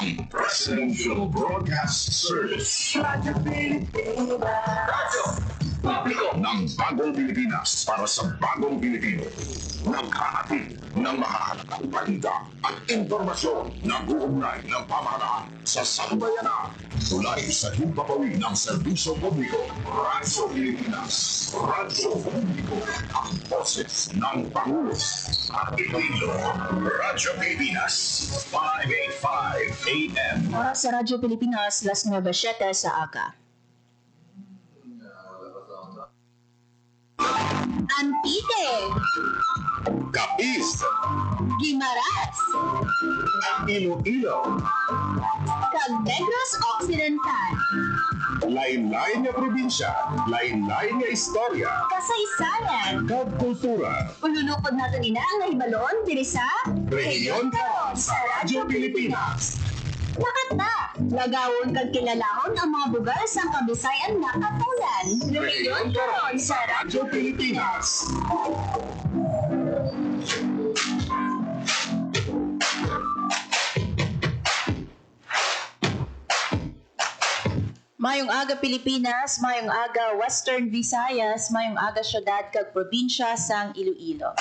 ng Presidential Broadcast Service. Radyo Pilipinas. Radyo Publiko ng Bagong Pilipinas para sa Bagong Pilipino. Naghahatid ng mahahalagang balita at impormasyon na uugnay ng pamahalaan sa sambayanan. Tulay sa himpapawid ng serbisyo publiko. Radyo Pilipinas. Radyo Publiko. Ang boses ng Pangulo. At Iloilo. Radyo Pilipinas. 585 AM. Oras sa Radyo Pilipinas, Las 9:07 sa aga. Antique, Capiz. Guimaras, Iloilo. Negros Occidental, Lain-lain nga probinsya. Lain-lain nga istorya. kasaysayan. Kultura. Ululupod natin ina ang nahibalon, diri sa Rehiyon Karon sa Radyo Pilipinas. Lakat na! Lagawon kag kilalahon ang mga bugal sa Kabisayan na katulan. Rehiyon Karon sa Radyo Pilipinas. Mayong aga Pilipinas, mayong aga Western Visayas, mayong aga syudad kag probinsya sang Iloilo.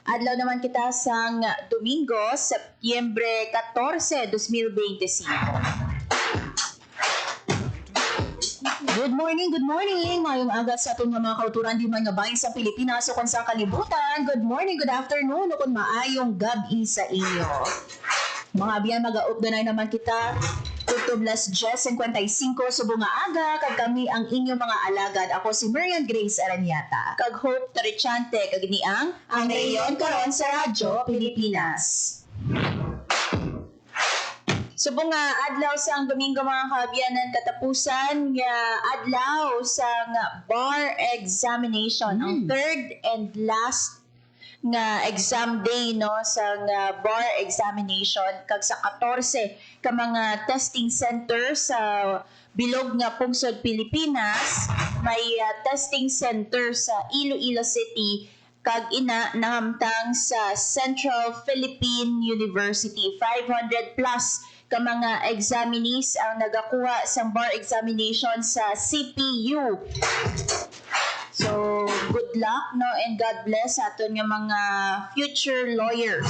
Adlaw naman kita sang Domingo, Setyembre 14, 2025. Good morning, good morning! Mayong aga sa atong mga kauturan di man nga bahin sa Pilipinas o kung sa kalibutan. Good morning, good afternoon o kung maayong gabi sa inyo. Mga biyan, mag-aupdanay naman kita. Tutublas 10:55 subong nga aga kag kami ang inyong mga alagad. Ako si Marian Grace Aranyata. Kag Hope Tarichante kag niang ang Rehiyon Karon sa Radyo Pilipinas. Subong nga adlaw sang Domingo mga kaabyanan, katapusan nga adlaw sang bar examination, ang third and last nga exam day no sa bar examination kag sa 14 ka mga testing center sa bilog nga pungsod Pilipinas. May testing center sa Iloilo City kag ina nahamtang sa Central Philippine University. 500 plus ka mga examinees ang nagakuha sa bar examination sa CPU. So, good luck, no? And God bless aton nga mga future lawyers.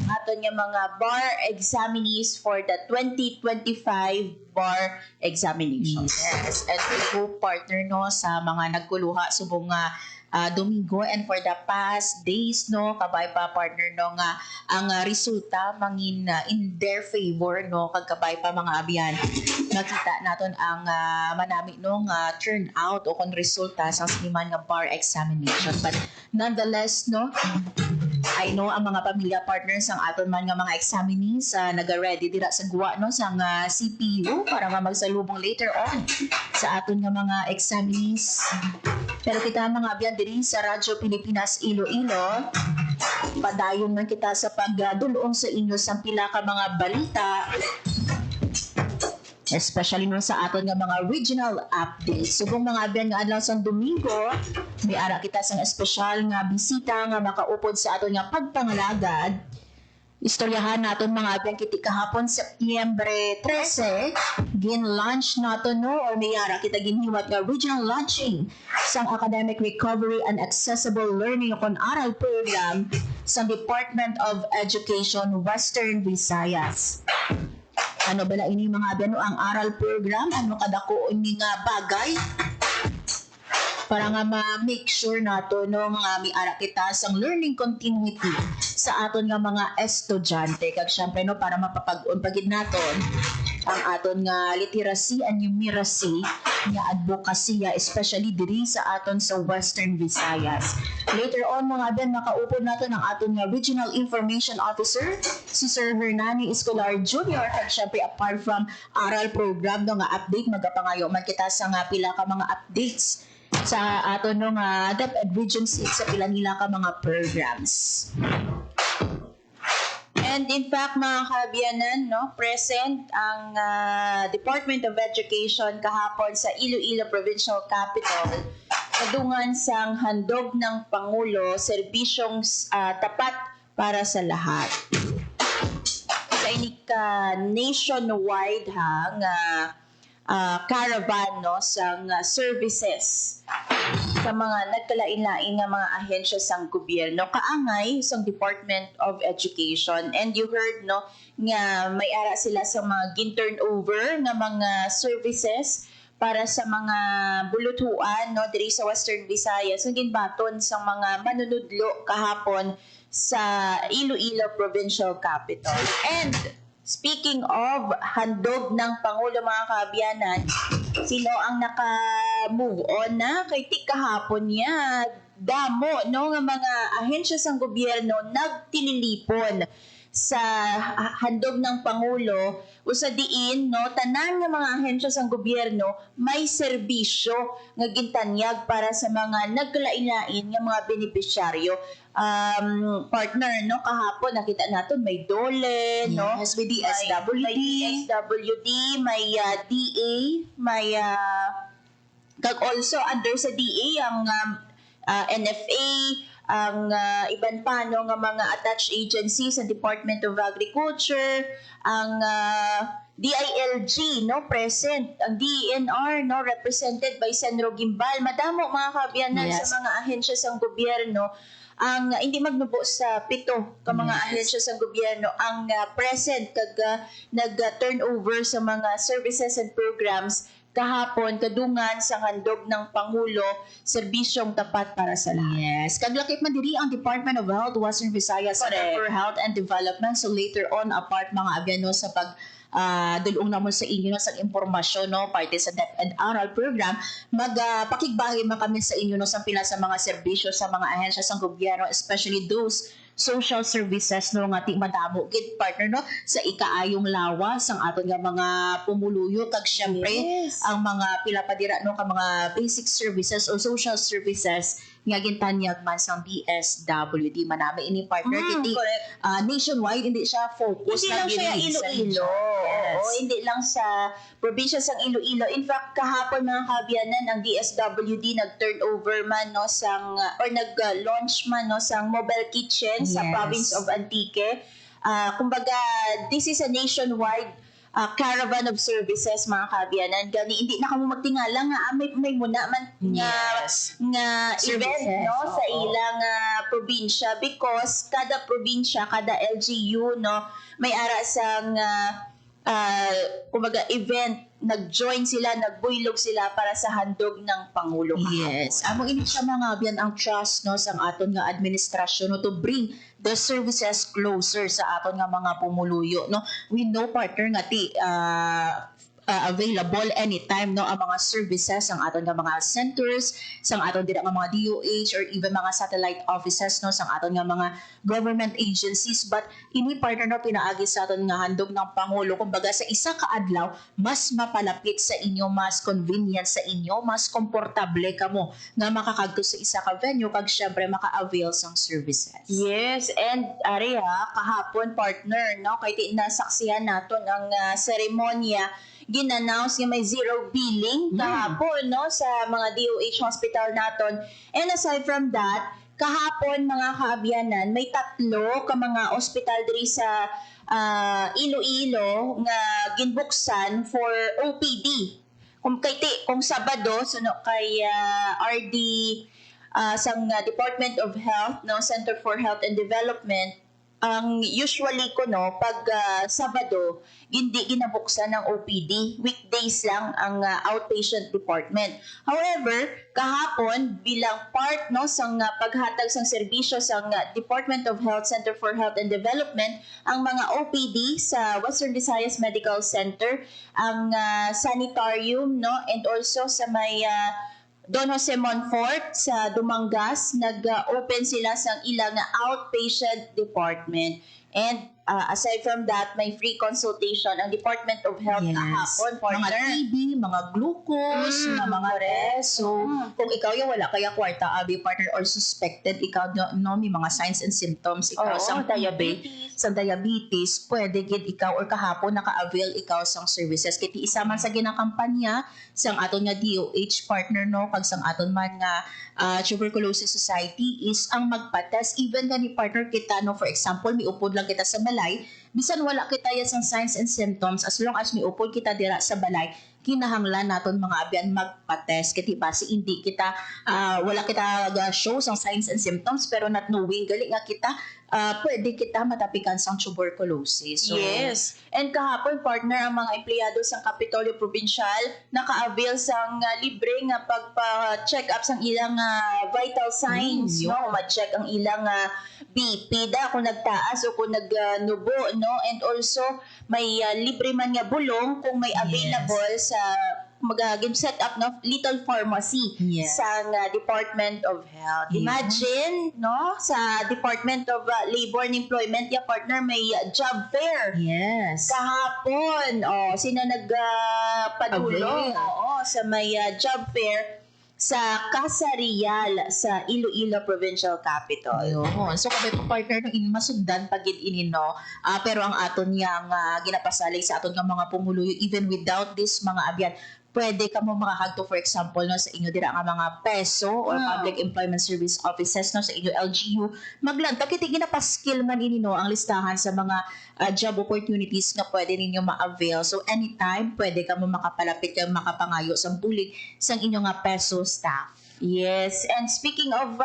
Aton nga mga bar examinees for the 2025 bar examination. Yes. And we hope, partner, no, sa mga nagkuluha subong nga Domingo and for the past days no kabay pa partner no nga ang resulta mangin in their favor no kag kabay pa mga abyan nakita naton ang manami no nga turnout o kon resulta sa siniman nga bar examination, but nonetheless no I know ang mga pamilya partners ang aton man nga mga examinees naga-ready dira sa guwa no sa CPU para nga magsalubong later on sa aton nga mga examinees. Pero kita mga abyan diri sa Radyo Pilipinas Iloilo, padayon man kita sa pagdulong sa inyo sa pila ka mga balita, especially no sa aton nga mga regional updates. Subong mga abyan nga adlaw sa Domingo, may ara kita sang espesyal nga bisita nga makaupod sa aton nga pagpangalagad. Istoryahan naton mga abyan kiti kahapon Setyembre 13, gin-launch naton no or may ara kita ginhiwat nga regional launching sang Academic Recovery and Accessible Learning kon aral program sa Department of Education Western Visayas. Ano bala ini mga abyan no ang aral program? Ano kadako ini nga bagay? Para nga ma-make sure nato no mga miara kita sang learning continuity sa aton nga mga estudyante kag syempre no para mapapag-on pagid naton ang aton nga literacy and numeracy nga advokasya especially diri sa aton sa Western Visayas. Later on mga ben makaupod naton ang aton nga Regional Information Officer si Sir Hernani Escolar Jr. kag syempre apart from aral program no nga update magapangayo man kita sa nga pila ka mga updates sa aton no nga DepEd Region 6 sa pila nila ka mga programs. And in fact mga kaabyanan no present ang Department of Education kahapon sa Iloilo Provincial Capital kadungan sang handog ng Pangulo serbisyong tapat para sa lahat. ini ka nationwide nga caravan no sang services sa mga nagkalain-lain nga mga ahensya sang gobyerno kaangay sang Department of Education. And you heard no nga may ara sila sa mga gin-turnover nga mga services para sa mga bulutuan no diri sa Western Visayas nga ginbaton sa mga manunudlo kahapon sa Iloilo Provincial Capital. And speaking of handog ng Pangulo mga kaabyanan, sino ang naka-move on na kay tik kahapon niya damo no nga mga ahensya sang gobyerno nagtililipon sa handog ng Pangulo usa diin no tanan nga mga ahensya sang gobyerno may serbisyo nga gintanyag para sa mga nagkalain-lain nga mga benepisyaryo. Partner no kahapon nakita naton may DOLE no may DSWD, may DSWD, may DA, may kag also under sa DA ang NFA, ang iban pa no nga mga attached agencies sa Department of Agriculture, ang DILG no present, ang DENR no represented by Senro Gimbal. Madamo mga kaabyanan sa mga ahensya sang gobyerno ang hindi magnubo sa 7 ka mga ahensya sang gobyerno ang present kag nag-turnover sa mga services and programs kahapon kadungan sa handog ng Pangulo, serbisyong tapat para sa lahat. Yes. Kaglakip man diri ang Department of Health, Western Visayas Center for Health and Development. So later on, apart mga abyano sa pag dulong naman sa inyo no, sa impormasyon no, parte sa DepEd Aral program, magpakigbahi man kami sa inyo no, sa pila sa mga serbisyo sa mga ahensya sa gobyerno, especially those social services no nga ti madamo gid partner no sa ikaayong lawas ang aton nga mga pumuluyo kag syempre ang mga pila pa dira no ka mga basic services o social services nga gintanyag man sa DSWD manami ini partner kiti nationwide hindi siya focus hindi lang siya Iloilo. Oo, hindi lang sa probinsya sang Iloilo. In fact, kahapon mga kaabyanan ang DSWD nag-turnover man no sang or nag-launch man no sang mobile kitchen sa province of Antique. Kumbaga, this is a nationwide caravan of services mga kaabyanan. Gani hindi na kamo magtingala nga may muna man nga event no sa ilang probinsya because kada probinsya, kada LGU no may ara sang kumbaga event, nag-join sila, nagbuylog sila para sa handog ng Pangulo. Yes. Amo ini siya mga biyan ang trust no sa aton nga administrasyon no to bring the services closer sa aton nga mga pumuluyo no. We know partner nga ti available anytime no ang mga services ang aton nga mga centers sang aton dira nga mga DOH or even mga satellite offices no sang aton nga mga government agencies, but ini partner no pinaagi sa aton nga handog ng Pangulo kumbaga sa isa ka adlaw mas mapalapit sa inyo, mas convenient sa inyo, mas komportable kamo nga makakadto sa isa ka venue kag syempre maka-avail sang services. Yes, and ari kahapon partner no kay nasaksihan naton ang seremonya gin-announce nga may zero billing kahapon no sa mga DOH hospital naton. And aside from that, kahapon mga kaabyanan may 3 ka mga ospital diri sa Iloilo nga ginbuksan for OPD. Kung Sabado so no, kay RD sang Department of Health no Center for Health and Development ang usually ko no pag Sabado hindi ginabuksan ng OPD, weekdays lang ang outpatient department. However, kahapon bilang part no sang paghatag sang serbisyo sang Department of Health Center for Health and Development ang mga OPD sa Western Visayas Medical Center, ang sanitarium no and also sa may Don Jose Monfort sa Dumangas, nag-open sila sa ilang outpatient department. And aside from that, may free consultation ang Department of Health kahapon. Mga TB, mga glucose, mga test. So, kung ikaw yung wala kaya kwarta, abi partner or suspected, ikaw no, may mga signs and symptoms, ikaw sa diabetes, pwede gid ikaw or kahapon naka-avail ikaw sang services. Kiti isa man sa ginakampanya sang aton nga DOH partner no, kag sang aton man nga Tuberculosis Society is ang magpa-test even gani partner kita no, for example, may upod lang lang kita sa balay, bisan wala kita yan signs and symptoms, as long as may upod kita dira sa balay, kinahanglan naton mga abyan magpa-test kiti basi hindi kita wala kita show sang signs and symptoms pero not knowing gali nga kita pwede kita matapikan sang tuberculosis. So, yes. And kahapon, partner, ang mga empleyado sa Kapitolyo Provincial naka-avail sang libre nga pagpa-check up sang ilang vital signs, no? Ma-check ang ilang BP da kung nagtaas o kung nagnubo, no? And also, may libre man nga bulong kung may available sa magaging set up no little pharmacy sa Department of Health. Imagine no sa Department of Labor and Employment ya partner may job fair. Yes. Kahapon sino nagpadulong sa may job fair sa Casa Real sa Iloilo Provincial Capital. Ayun. So kabay pa partner no in masundan pagid ini no. Pero ang aton yang ginapasalig sa aton nga mga pumuluyo even without this mga abyan pwede ka mo makakagto for example no sa inyo dira nga mga PESO or Public Employment Service Offices no sa inyo LGU maglanta kiti ginapaskill man ini no ang listahan sa mga job opportunities nga pwede ninyo ma-avail. So anytime pwede ka mo makapalapit kang makapangayo sa bulig sang inyo nga PESO staff. Yes, and speaking of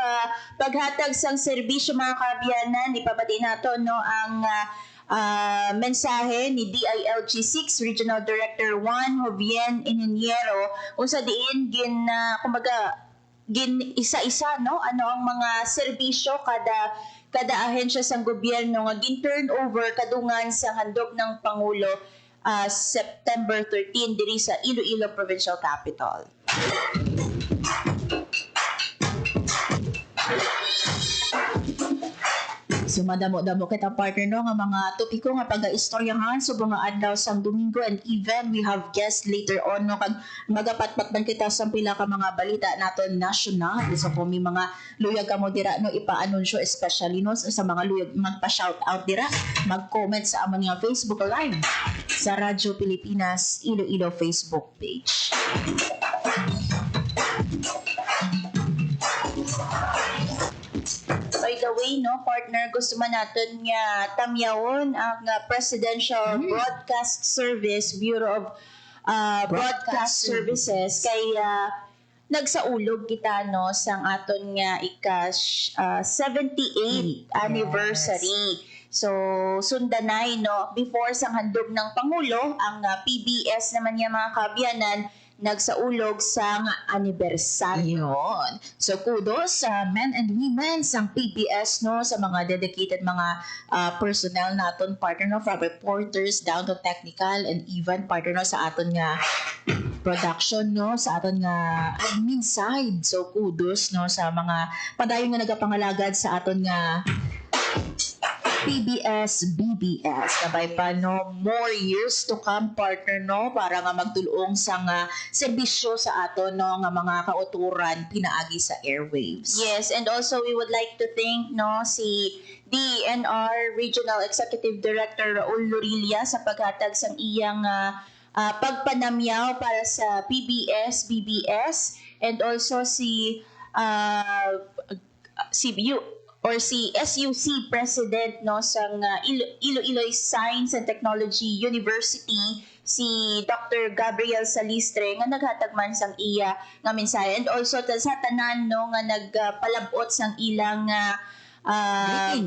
paghatag sang serbisyo mga kaabyanan, ipabati nato no ang mensahe ni DILG 6 Regional Director 1 Jovien Ineniero kung sa diin gin isa-isa no ano ang mga serbisyo kada ahensya sang gobyerno nga gin turnover kadungan sa handog ng Pangulo September 13 diri sa Iloilo Provincial Capital. So madamo-damo kita partner no nga mga topiko nga pag-istoryahan so mga adlaw sang Domingo and even we have guests later on no kag magapatpatban kita sa pila ka mga balita naton national so kung may mga luyag ka mo dira no ipa-anunsyo especially no sa mga luyag magpa-shout out dira mag-comment sa among nga Facebook live sa Radyo Pilipinas Iloilo Facebook page. By the way, no, partner, gusto man natin nga tamyawon ang Presidential Broadcast Service, Bureau of Broadcast Services, kay nagsaulog kita no sang aton nga 78th anniversary. So, sundanay, no, before sang handog ng Pangulo, ang PBS naman niya mga kabyanan, nagsaulog sa anibersaryo. Yun. So kudos sa men and women sang PBS no sa mga dedicated mga personnel naton partner no from reporters down to technical and even partner no sa aton nga production no sa aton nga admin side. So kudos no sa mga padayon nga nagapangalagad sa aton nga PBS, BBS. Kabay pa no, more years to come partner no para nga magtulong sa nga serbisyo sa ato no nga mga kauturan pinaagi sa airwaves. Yes, and also we would like to thank no si DNR Regional Executive Director Raul Lorilla sa paghatag sang iyang pagpanamyaw para sa PBS, BBS and also si SUC President no sang Iloilo Science and Technology University si Dr. Gabriel Salistre nga naghatag man sang iya nga mensahe and also sa tanan no nga nagpalabot sang ilang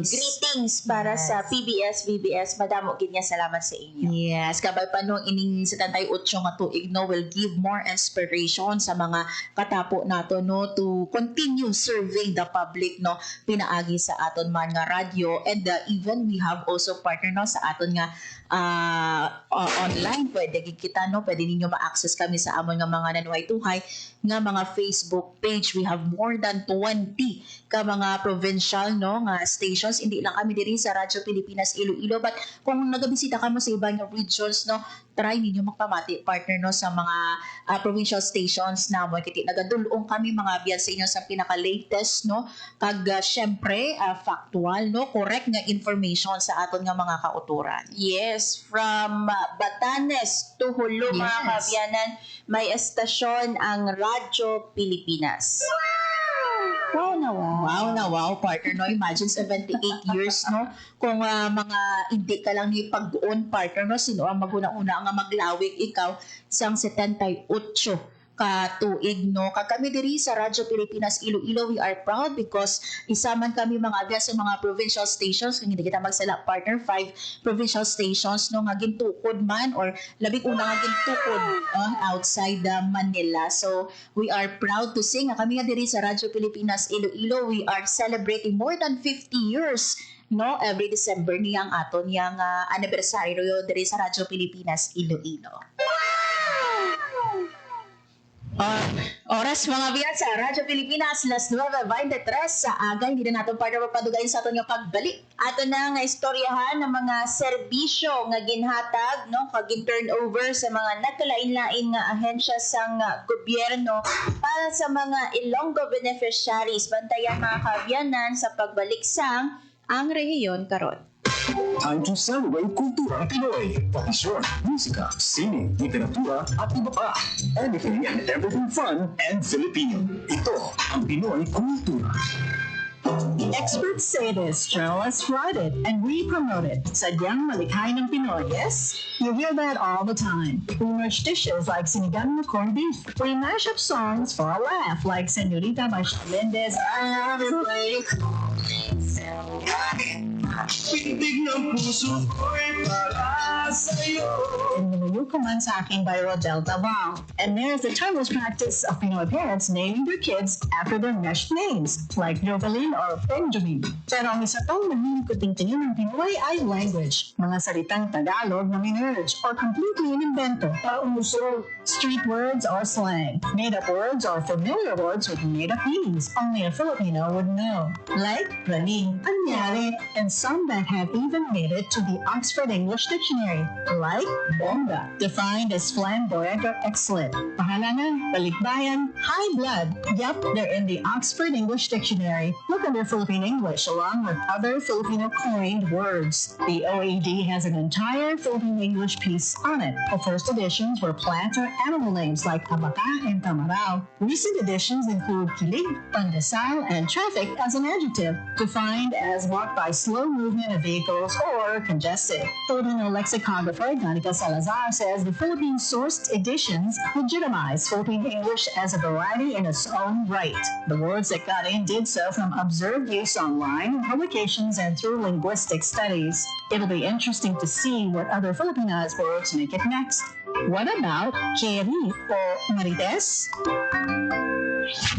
greetings para sa PBS, BBS. Madamo ginya salamat sa inyo. Yes, kabay pa no ining 78 nga tuig no will give more inspiration sa mga katapo nato no to continue serving the public no pinaagi sa aton man nga radyo and even we have also partner no sa aton nga online pwede kita no pwede ninyo ma-access kami sa amon nga mga nanuhay-tuhay nga mga Facebook page. We have more than 20 ka mga provincial no nga stations. Hindi lang kami diri sa Radyo Pilipinas Iloilo but kung nagabisita ka mo sa ibang regions no try ninyo magpamati partner no sa mga provincial stations na mo kiti nagadulong kami mga biyan sa inyo sa pinaka latest no kag syempre factual no correct nga information sa aton nga mga kauturan. Yes, from Batanes to Hulo mga kabyanan may estasyon ang Radyo Pilipinas. Wow, Wow, partner, no? Imagine 78 years, no? Kung mga hindi ka lang ni pag-on, partner, no? Sino ang maguna-una nga maglawig ikaw sang 78 ka tuig, no? Kami diri sa Radyo Pilipinas Iloilo, we are proud because isa man kami mga abya sa mga provincial stations, kung hindi kita magsala, partner, 5 provincial stations, no? Nga gintukod man or labing una nga gintukod outside Manila. So, we are proud to sing. Kami nga diri sa Radyo Pilipinas Iloilo, we are celebrating more than 50 years, no? Every December niyang aton yang anibersaryo diri sa Radyo Pilipinas Iloilo. Oras mga biyan sa Radyo Pilipinas, Las 9:23 sa aga. Hindi na natin para mapadugayin sa aton yung pagbalik. Ato na nga istoryahan ng mga serbisyo nga ginhatag, no? Kagin turnover sa mga nagkalain-lain nga ahensya sang gobyerno para sa mga Ilonggo beneficiaries. Bantayan mga kabyanan sa pagbalik sang ang rehiyon karon. Time to celebrate kulturang Pinoy. Tradisyon, musika, sining, literatura, at iba pa. Anything and everything fun and Filipino. Ito ang Pinoy Kultura. Experts say this journal is flooded and we promote it. Sadyang malikhain ng Pinoy, yes? You hear that all the time. We merge dishes like sinigang na corned beef. We mash up songs for a laugh like Senorita Marcia Mendez. Pintig ng puso ko'y para sa'yo. And numuyo ko man sa aking viral Delta Ball. And there's the timeless practice of Pinoy parents naming their kids after their meshed names, like Jovelyn or Benjamin. Pero ang isa pang mahilig ko tingtingin ng Pinoy ay language. Mga salitang Tagalog na minerge or completely inimbento. Pauso, street words or slang. Made-up words or familiar words with made-up meanings only a Filipino would know. Like praning, anyari, and some that have even made it to the Oxford English Dictionary, like bongga, defined as flamboyant or excellent. Pahalangan, balikbayan, high blood. Yup, they're in the Oxford English Dictionary. Look under Philippine English along with other Filipino coined words. The OED has an entire Philippine English piece on it. The first editions were plant or animal names like abaka and tamarao. Recent editions include kilig, pandesal, and traffic as an adjective, defined as marked by slow movement of vehicles or congested. Filipino lexicographer Danica Salazar says the Philippine-sourced editions legitimize Philippine English as a variety in its own right. The words that got in did so from observed use online, publications, and through linguistic studies. It'll be interesting to see what other Filipinized words make it next. What about Keri or Marites?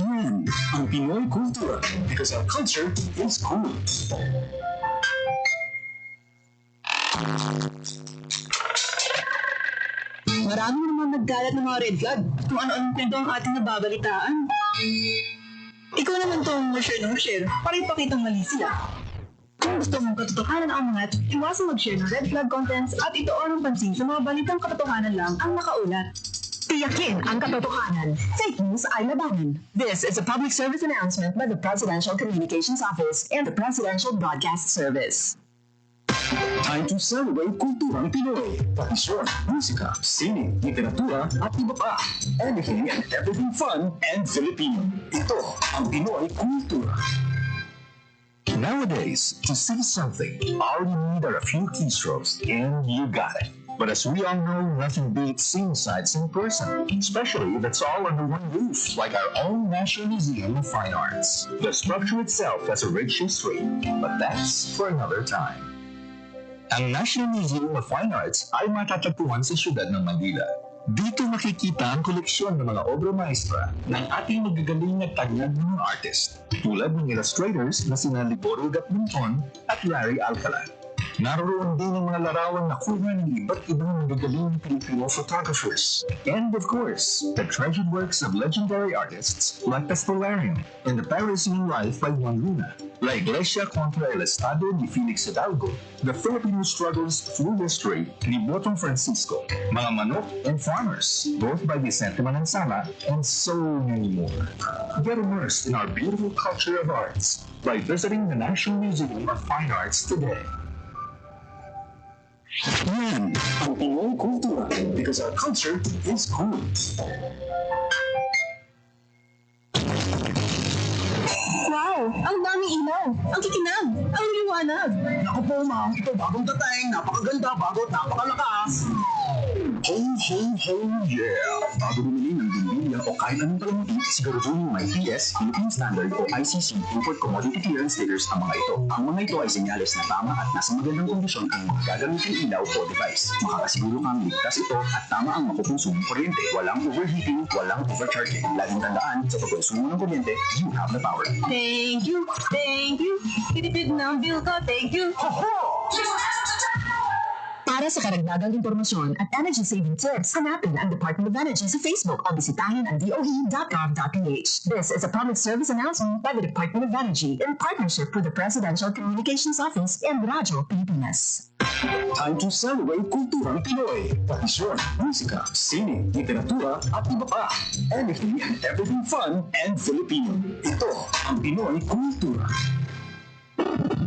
Yan ang Pinoy Kultura because our culture is cool. Marami naman nagkalat ng mga red flag kung ano-anong kwento ang ating nababalitaan. Ikaw naman tong share para ipakitang mali sila. Kung gusto mong katotohanan ang mga iwasan mag-share ng red flag contents at ituon ang pansin sa mga balitang katotohanan lang ang nakaulat. Tiyakin ang katotohanan. Fake news ay labanan. This is a public service announcement by the Presidential Communications Office and the Presidential Broadcast Service. Time to celebrate kulturang Pinoy. Tradisyon, musika, sining, literatura, at iba pa. Anything and everything fun and Filipino. Ito ang Pinoy Kultura. Nowadays, to see something, all you need are a few keystrokes, and you got it. But as we all know, nothing beats seeing sights in person, especially if it's all under one roof, like our own National Museum of Fine Arts. The structure itself has a rich history, but that's for another time. Ang National Museum of Fine Arts ay matatagpuan sa siyudad ng Manila. Dito makikita ang koleksyon ng mga obra maestra ng ating magagaling na tanyag ng mga artist, tulad ng illustrators na sina Liboro Gatbunton at Larry Alcala. Naroon din ang mga larawang nakuha ng iba't ibang magagaling Filipino photographers. And of course, the treasured works of legendary artists like Pastelarium and the Parisian Life by Juan Luna, La Iglesia contra el Estado ni Felix Hidalgo, The Filipino Struggles Through History ni Botong Francisco, Mga Manok and Farmers, both by Vicente Manansala, and so many more. Get immersed in our beautiful culture of arts by visiting the National Museum of Fine Arts today. Yan ang Pinoy Kultura because our culture is cool. Wow! Wow! Ang daming ilaw! Ang kikinang! Ang liwanag! Naku po, ma'am. Ito bagong dating. Napakaganda, bago at napakalakas. Ho, ho, ho, yeah! Bago bumili ng bumbilya o kahit anong palamuti, siguraduhin may PS, Philippine Standard o ICC Import Commodity Clearance stickers ang mga ito. Ang mga ito ay senyales na tama at nasa magandang kondisyon ang gagamitin ilaw o device. Makakasiguro kang ligtas ito at tama ang makukonsumong kuryente. Walang overheating, walang overcharging. Laging tandaan, sa pagkonsumo ng kuryente, you have the power. Thank you! Thank you! Pinipid ng bill ko, thank you! Para sa karagdagang impormasyon at energy-saving tips, hanapin ang Department of Energy sa Facebook o bisitahin ang doe.gov.ph. This is a public service announcement by the Department of Energy in partnership with the Presidential Communications Office and Radyo Pilipinas. Time to celebrate kulturang Pinoy. Tradisyon, musika, sine, literatura, at iba pa. Anything and everything fun and Filipino. Ito ang Pinoy Kultura.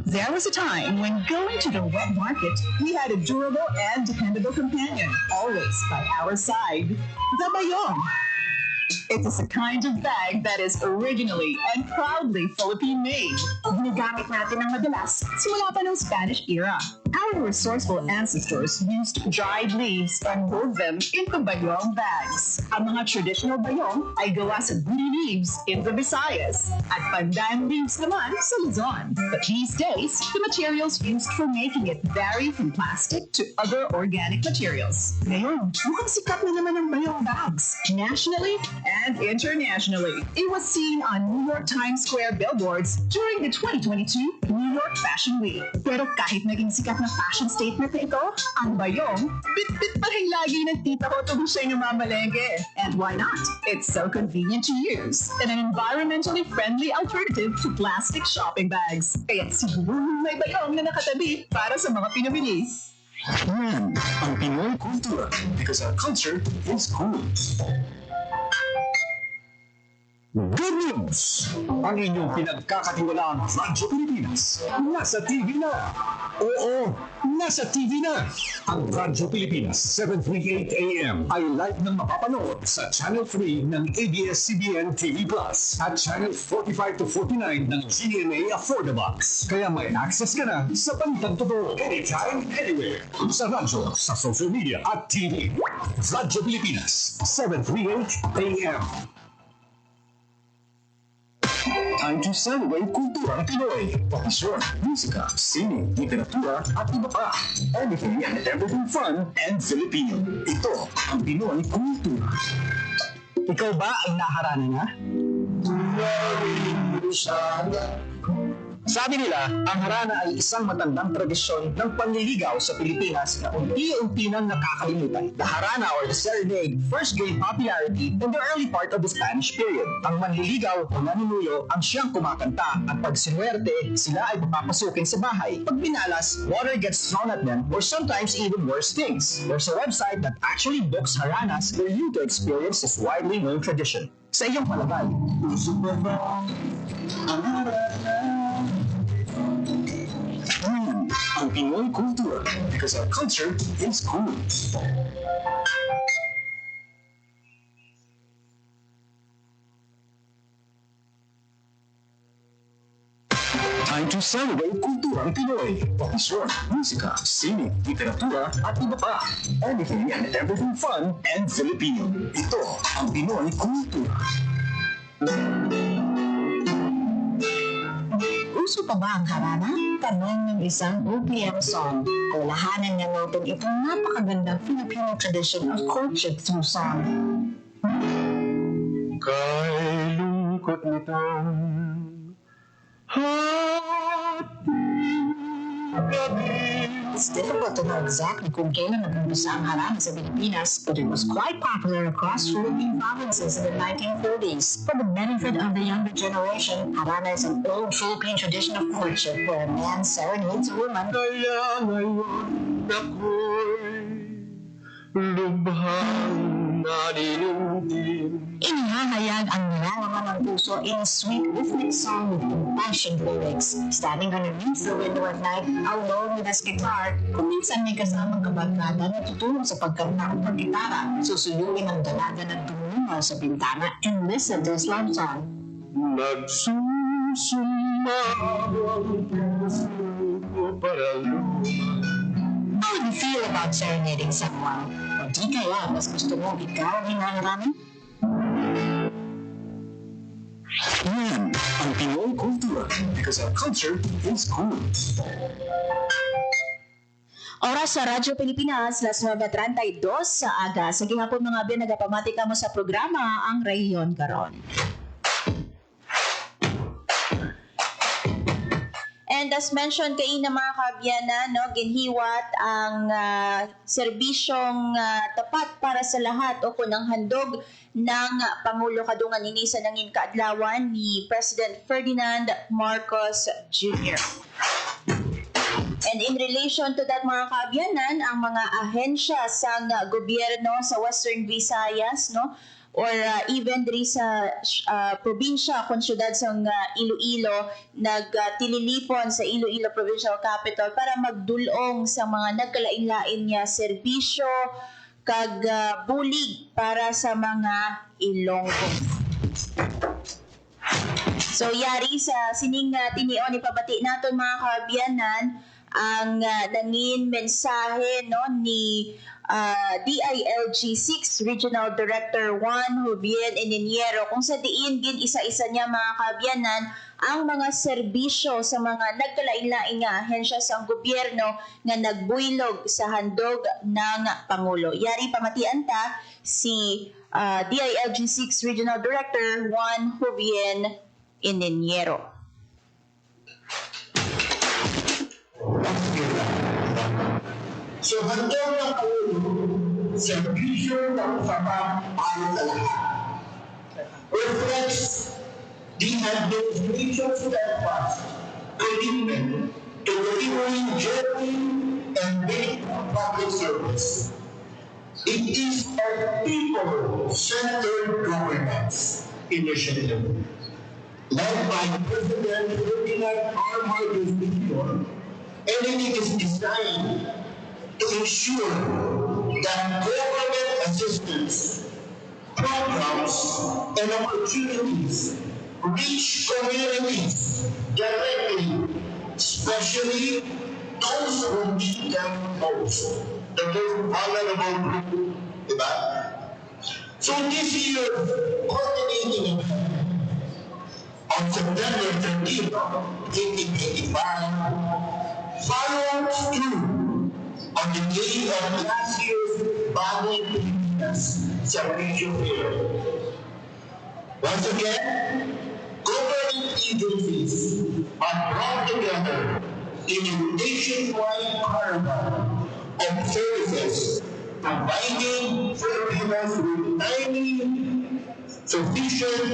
There was a time when going to the wet market, we had a durable and dependable companion, always by our side, the bayong. It is a kind of bag that is originally and proudly Philippine-made. Ginagamit natin ng madalas simula pa ng Spanish era. Our resourceful ancestors used dried leaves and wove them into bayong bags. Ang mga traditional bayong ay gawa sa buri leaves in the Visayas at pandan leaves naman sa Luzon. But these days, the materials used for making it vary from plastic to other organic materials. Ngayon, mukhang sikat na naman ang bayong bags. Nationally and internationally. It was seen on New York Times Square billboards during the 2022 New York Fashion Week. Pero kahit naging sikat na fashion statement na ito, ang bayong, bit-bit pa rin lagi ng tita ko tuloy siya yung mamalengke. And why not? It's so convenient to use and an environmentally friendly alternative to plastic shopping bags. Kaya siguro may bayong na nakatabi para sa mga pinabili. Yan ang Pinoy Kultura because our culture is cool. Good news! Ang inyong pinagkakatiwalaang Radyo Pilipinas nasa TV na! Oo, nasa TV na! Ang Radyo Pilipinas 738 AM ay live nang mapapanood sa Channel 3 ng ABS-CBN TV Plus at Channel 45 to 49 ng GMA Affordabox. Kaya may access ka na sa balitang totoo anytime, anywhere. Sa radyo, sa social media at TV. Radyo Pilipinas 738 AM. Time to celebrate kulturang Pinoy. Tradisyon, musika, sine, literatura, at iba pa. Anything and everything fun and Filipino. Ito ang Pinoy Kultura. Ikaw ba ay naharana na? Sabi nila, ang harana ay isang matandang tradisyon ng panliligaw sa Pilipinas na unti-unti nang nakakalimutan. The harana or the serenade first gained popularity in the early part of the Spanish period. Ang manliligaw o nanunuyo ang siyang kumakanta at pag sinuwerte, sila ay papapasukin sa bahay. Pag binalas, water gets thrown at them or sometimes even worse things. There's a website that actually books haranas for you to experience this widely known tradition. Sa iyong palagay, gusto ba ba ang harana? Ang Pinoy Kultura because our culture is cool. Time to celebrate kulturang Pinoy. Tradisyon, musika, sine, literatura, at iba pa. Anything and everything fun and Filipino. Ito ang Pinoy Kultura. Uso pa ba ang harana? Tanong ng isang OPM song. Kulahanan niya natin itong napakagandang Filipino tradition of courtship through song. Kay lungkot nitong It's difficult to know exactly kung kailan nag-umpisa ang harana sa Pilipinas, but it was quite popular across Philippine provinces in the 1930s. For the benefit of the younger generation, harana is an old Philippine tradition of courtship where a man serenades a woman. Kaya ngayon ako'y lubhang naniningin. Inihahayag ang nilalaman ng puso in a sweet rhythmic song with impassioned lyrics. Standing underneath the window at night, alone with his guitar, kung minsan may kasamang kabarkada na tutulong sa pagkanta ng pagkitara, susuyuin ang dalaga na dumungal sa bintana and listen to his love song. Nagsusunod ang puso ko para How would you feel about serenading someone? O di kaya, mas gusto mo ikaw ang hinaharamin? Yan ang Pinoy kultura because our culture is cool. Oras sa Radyo Pilipinas, las 9:32 sa aga. Sa gihapon mga abyan, nagapamati ka mo sa programa ang Rayon karon. And as mentioned kaina mga kaabyanan, no, ginhiwat ang serbisyong tapat para sa lahat o kunang handog ng Pangulo kadungan ini sa nangin kaadlawan ni President Ferdinand Marcos Jr. And in relation to that mga kaabyanan, ang mga ahensya sa gobyerno sa Western Visayas, no, or even diri sa probinsya kung syudad sa Iloilo, nagtililipon sa Iloilo Provincial Capital para magdulong sa mga nagkalain-lain niya serbisyo kag bulig para sa mga Ilonggo. So yari sa sining tinion ipabati naton mga kaabyanan ang nangin mensahe no ni DILG 6 Regional Director Juan Jubien Ininiero kung sa diin gin isa-isa niya mga kaabyanan ang mga serbisyo sa mga nagkalain-lain nga ahensya sa gobyerno nga nagbuylog sa handog ng Pangulo. Yari pamatian ta si DILG 6 Regional Director Juan Jubien Ininiero. So handog ng Pangulo, serbisyo ng sapat para sa lahat. Reflects the administration's steadfast commitment to delivering genuine and meaningful public service. It is a people-centered governance initiative led by President Ferdinand R. Marcos Jr. and it is designed to ensure that government assistance, programs, and opportunities reach communities directly, especially those who need them most, the most vulnerable group, diba? So this year, coordinating event on September 13, 2025, follows through on the day of last year's Bagong Pilipinas Celebration Fair. Once again, government agencies are brought together in a nationwide caravan of services providing Filipinos with timely, sufficient,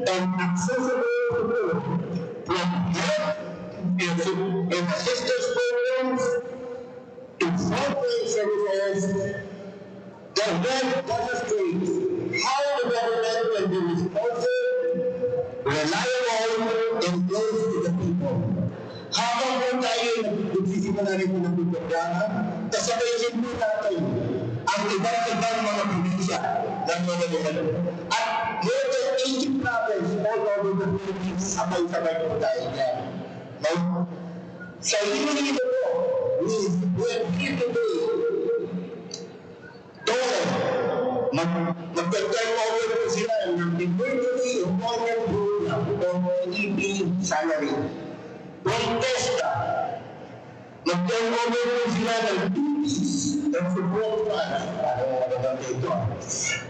and accessible support from health and assistance programs to frontline services that then demonstrates how the government can be responsive, reliable, and close to the people. Habang po tayo nagsisimula rin po ng programa, kasabayin po natin ang iba't-ibang mga probinsya ng mga lugar. At more than 80 provinces all over the Philippines, sabay-sabay po tayo dyan. Sa Iloilo po, we are here today. Mag-turnover po sila ng emergency employment program o EB salary. Protesta. Mag-turnover po sila ng duties ng support funds. Paano mo magandang dito?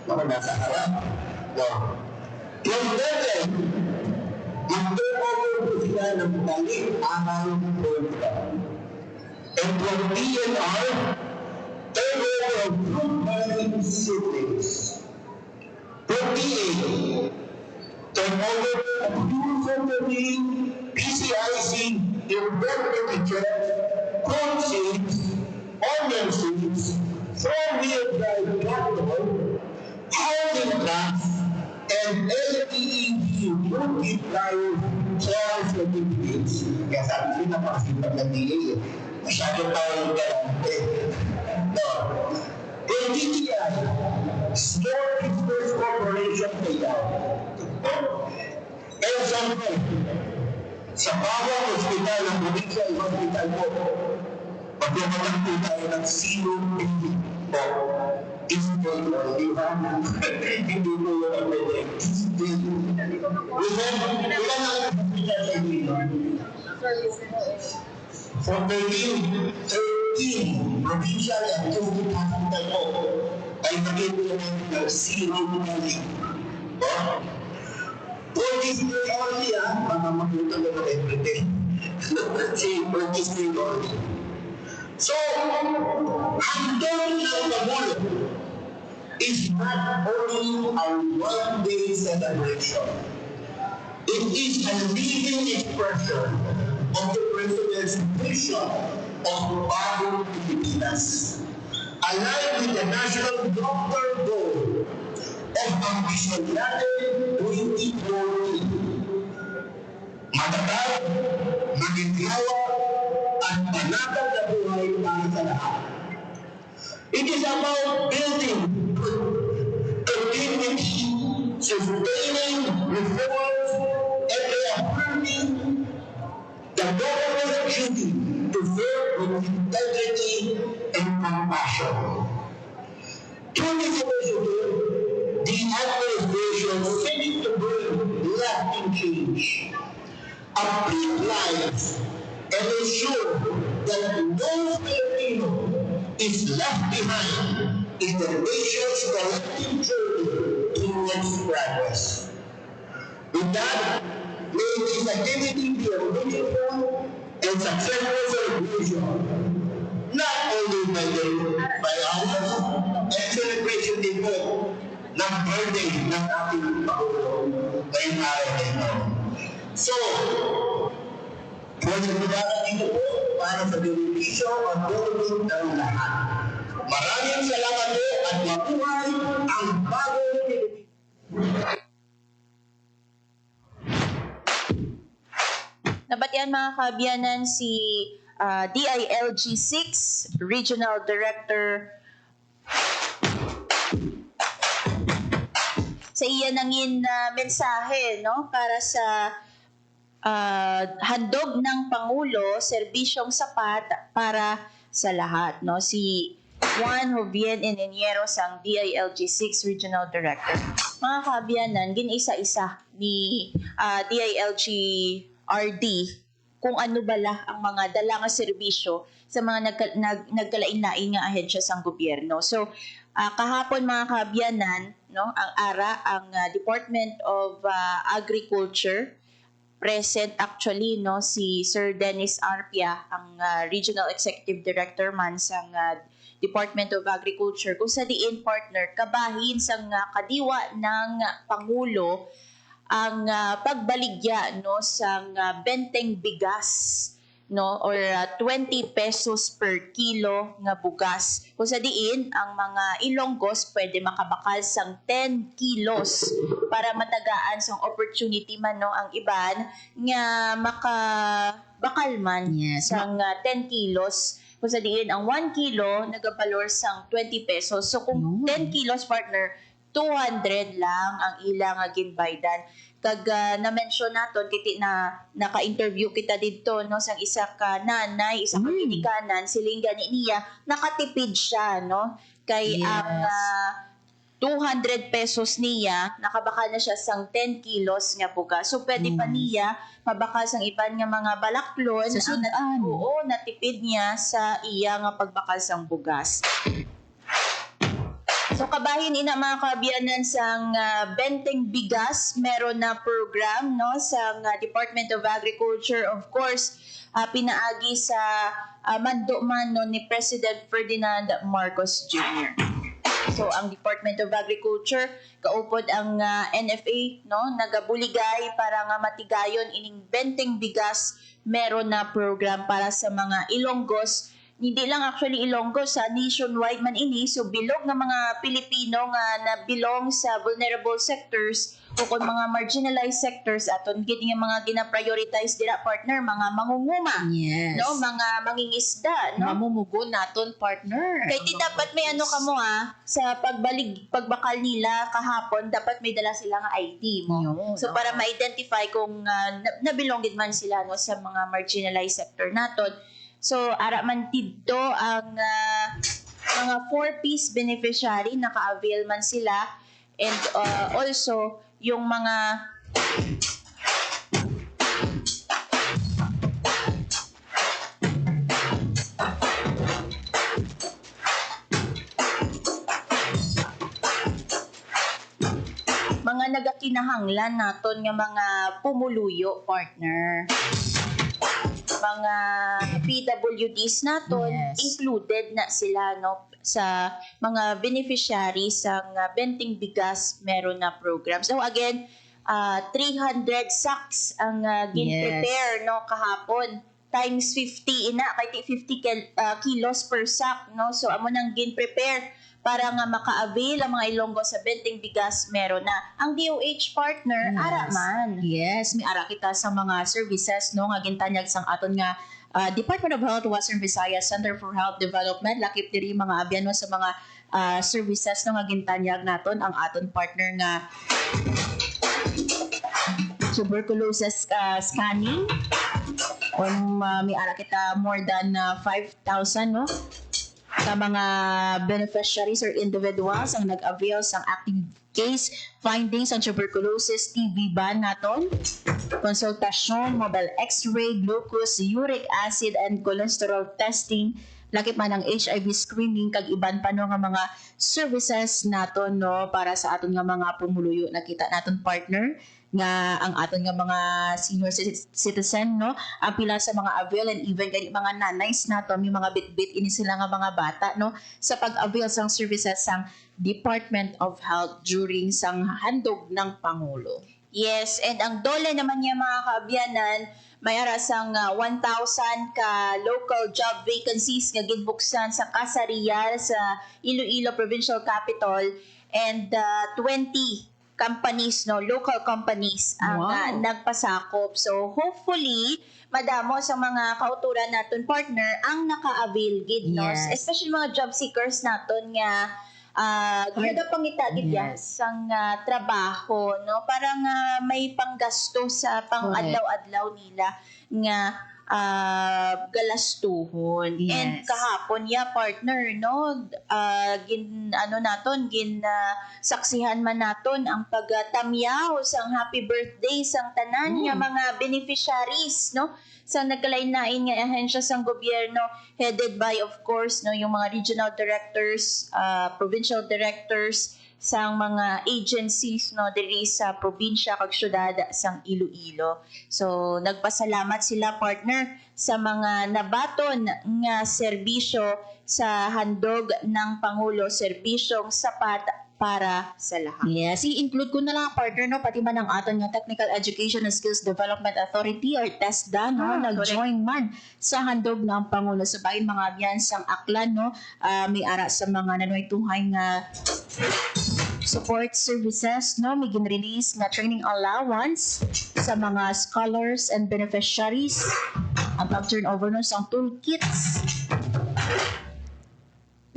Mga nasa harap. From then, mag-turnover po sila ng balik-aral program. And from DNR, turnover of group managing siblings. From DA, turnover of youth serving PCIC, inverted church, coachings, ordinances, four-wheel drive tractor, housing tax, and LTEG multiplier sales certificates. Kaya sabi ko napakasipag ng DA eh. Masyado tayong galante. No. Yung DTI, Small Business Corporation payout. And something, Sa bawat ospital ng provincial hospital po, pagpapatang po tayo ng zero visit po. Display only ha. Hindi po yung pwede. Display. Ilan ang hospital sa dito? 13 provincial and 2 hospital po ay magiging ng zero visit. For display only mga makutang na everything. For display only. So, handog ng Pangulo is not only a one-day celebration. It is a living expression of the President's vision of Bagong Pilipinas, aligned with the national long-term goal of Ambisyon natin 2040. Matatag, maginhawa, at panatag na buhay para sa lahat. It is about building continuity, sustaining reforms, and reaffirming the government's duty to serve with integrity and compassion. Through this initiative, the administration seeks to bring lasting change, uplift lives, and ensure that no Filipino is left behind in the nation's collective journey towards progress. With that, may this activity be a meaningful and successful celebration, not only by ours, and celebration din po ng birthday ng ating Pangulo ngayong araw na ito. So, pwede magdala dito po para sa benepisyo at tulong ng lahat. Maraming salamat po at mabuhay ang Bagong Pilipinas. Nabatian mga kabiyanan si DILG 6 Regional Director sa iya nangin mensahe no para sa handog ng Pangulo, serbisyong sapat para sa lahat. No? Si Juan Jovian Ineniero sang DILG 6 Regional Director. Mga kabiyanan, gin-isa-isa ni DILG RD kung ano bala ang mga dala nga serbisyo sa mga nagkalain-lain nga ahensya sang gobyerno. So, kahapon mga kabiyanan, no, ang Department of Agriculture, present actually no si Sir Dennis Arpia, ang Regional Executive Director man sang Department of Agriculture, kung sa diin partner kabahin sang kadiwa ng Pangulo ang pagbaligya no sang benteng bigas no or 20 pesos per kilo nga bugas. Kung sa diin ang mga Ilonggos pwede makabakal sang 10 kilos para matagaan sang opportunity man no ang iban nga makabakal man sang 10 kilos. Kung sa diin ang 1 kilo nagabalor sang 20 pesos. So kung 10 kilos partner 200 lang ang ilang ginbaydan. Kag na-mention naton kiti na naka-interview kita dito no sang isa ka nanay, isa ka ginikanan, siling gani niya nakatipid siya no kay ang 200 pesos niya nakabakal na siya sang 10 kilos nga bugas. So pwede pa niya mabakal sang iban nga mga balaklon sa natipid niya sa iya nga pagbakal sang bugas. So kabahin ina mga kabiyanan sang benteng bigas, meron na program no sang Department of Agriculture, of course pinaagi sa mando man no, ni President Ferdinand Marcos Jr. So ang Department of Agriculture kaupod ang NFA no nagabuligay para nga matigayon ining benteng bigas, meron na program para sa mga Ilonggos hindi lang actually Ilonggo, sa nationwide man ini, so bilog nga mga Pilipino nga na belong sa vulnerable sectors o kung mga marginalized sectors aton gid nga mga gina-prioritize dira partner, mga mangunguma, Yes. no, mga mangingisda, no. Mamumugo naton partner. Kaya di dapat may ano kamo sa pagbakal nila kahapon, dapat may dala sila nga ID mo. Yun, So para ma-identify kung nabilonggit man sila no sa mga marginalized sector naton. So ara man didto ang mga 4-piece beneficiary naka-avail man sila, and also yung mga nagakinahanglan naton nga mga pumuluyo partner, mga PWDs naton, Yes. included na sila no sa mga beneficiaries ng Benting Bigas meron na program. So again, 300 sacks ang gin-prepare no kahapon, times 50 ina kay 50 kilos per sack no. So amo nang gin-prepare para nga maka-avail ang mga Ilonggo sa Benting Bigas meron na. Ang DOH partner, Yes. ara man. Yes, may ara kita sa mga services no nga gintanyag sang aton nga Department of Health Western Visayas Center for Health Development, lakip diri mga abyan no sa mga services no nga gintanyag naton ang aton partner nga tuberculosis scanning. May ara kita more than 5,000 no sa mga beneficiaries or individuals ang nag-avail sa active case findings ang tuberculosis TB ban naton, konsultasyon, mobile x-ray, glucose, uric acid and cholesterol testing, lakip man ang HIV screening kag iban pa no nga mga services naton no para sa aton nga mga pumuluyo. Nakita naton partner nga ang aton nga mga senior citizen no ang pila sa mga avail, and even kay mga nanays naton may mga bitbit ini sila nga mga bata no sa pag-avail sang services sang Department of Health during sang handog ng Pangulo. Yes, and ang dole naman niya mga kaabyanan, may arasang 1,000 ka local job vacancies nga ginbuksan sa Kasarial sa Iloilo Provincial Capital, and 20 companies, no, local companies ang Wow. nagpasakop. So hopefully madamo sa mga kauturan naton partner ang naka-avail gid no, Yes. especially mga job seekers naton nga ganda pangita gid Yes. sang trabaho no, parang may panggasto sa pang-adlaw-adlaw nila nga galastuhon. Yes. And kahapon partner no, gin saksihan man naton ang pagtamyaw sang happy birthday sang tanan nga mga beneficiaries no sa nagkalain-lain nga ahensya sang gobyerno, headed by of course no yung mga regional directors, provincial directors sang mga agencies no diri sa probinsya kag syudad sang Iloilo. So nagpasalamat sila partner sa mga nabaton nga serbisyo sa handog ng Pangulo, serbisyong sapat para sa lahat. Yes, i-include ko na lang partner no pati man ang aton nga Technical Education and Skills Development Authority or TESDA no nag-join man sa handog ng Pangulo sa bahin mga abyan sang aklan no. May ara sa mga nanoy tuhay nga support services no, may gin-release nga training allowance sa mga scholars and beneficiaries, ang pag-turnover no sa toolkits.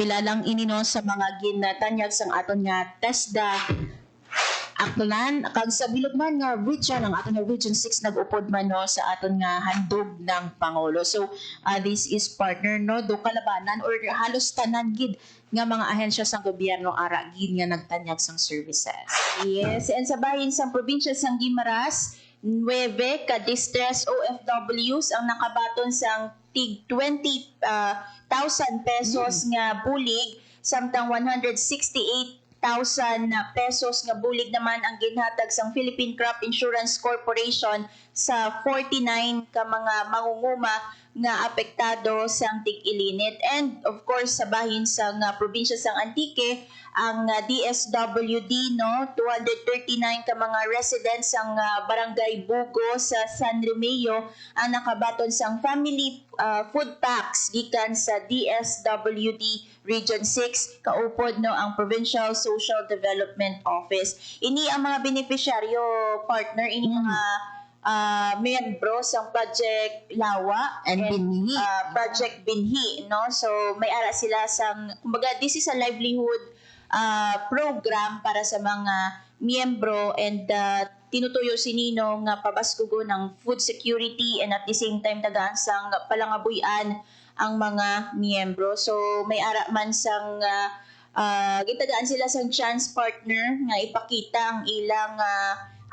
Pila lang ini no sa mga ginatanyag sang aton nga TESDA aklan kag sa bilog man nga region, ang aton nga region 6 nag-upod man no sa aton nga handog ng Pangulo. So this is partner no do kalabanan or halos tanan gid nga mga ahensya sang gobyerno ara gid nga nagtanyag sang services. Yes, and sa bahin sang probinsya sang Guimaras, 9 ka distress OFWs ang nakabaton sang tig 20,000 pesos nga bulig, samtang 168,000 pesos nga bulig naman ang ginhatag sang Philippine Crop Insurance Corporation sa 49 ka mga mangunguma nga apektado sang tig-ilinit. And of course sa bahin sang probinsya sang Antique, ang DSWD no 239 ka mga residents ang barangay Bugo sa San Remeo ang nakabaton sang family food packs gikan sa DSWD Region 6 kaupod no ang Provincial Social Development Office. Ini ang mga beneficiaryo partner, ini mga miyembro sa Project Lawa And Binhi. Project Binhi, no? So may ara sila sang kumbaga this is a livelihood program para sa mga miyembro, and tinutuyo si Nino nga pabaskugo ng food security and at the same time tagaan sang palangabuyan ang mga miyembro. So may ara man sang gitagaan sila sang chance partner nga ipakita ang ilang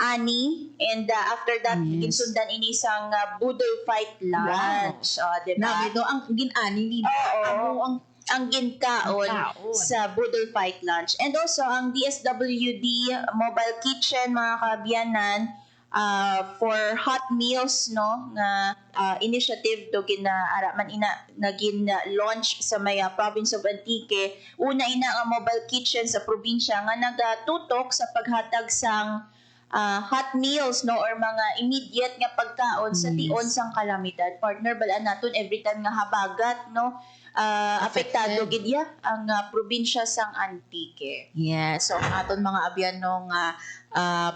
ani, and after that ginsundan ini sang budol fight lunch. Diba? Na ito ang ginani ni Oo. Ang ginkaon Ginkaon. sa Budol Fight Lunch. And also, ang DSWD Mobile Kitchen, mga kabiyanan, for hot meals, no, nga initiative to ginaaraman ina naging launch sa may province of Antique. Una ina ang mobile kitchen sa probinsya nga nagatutok sa paghatag sang hot meals, no, or mga immediate nga pagkaon sa tion sang kalamidad. Partner, balaan naton every time nga habagat, no, apektado gid ya ang probinsya sang Antique. Yes, so ang aton mga abyanong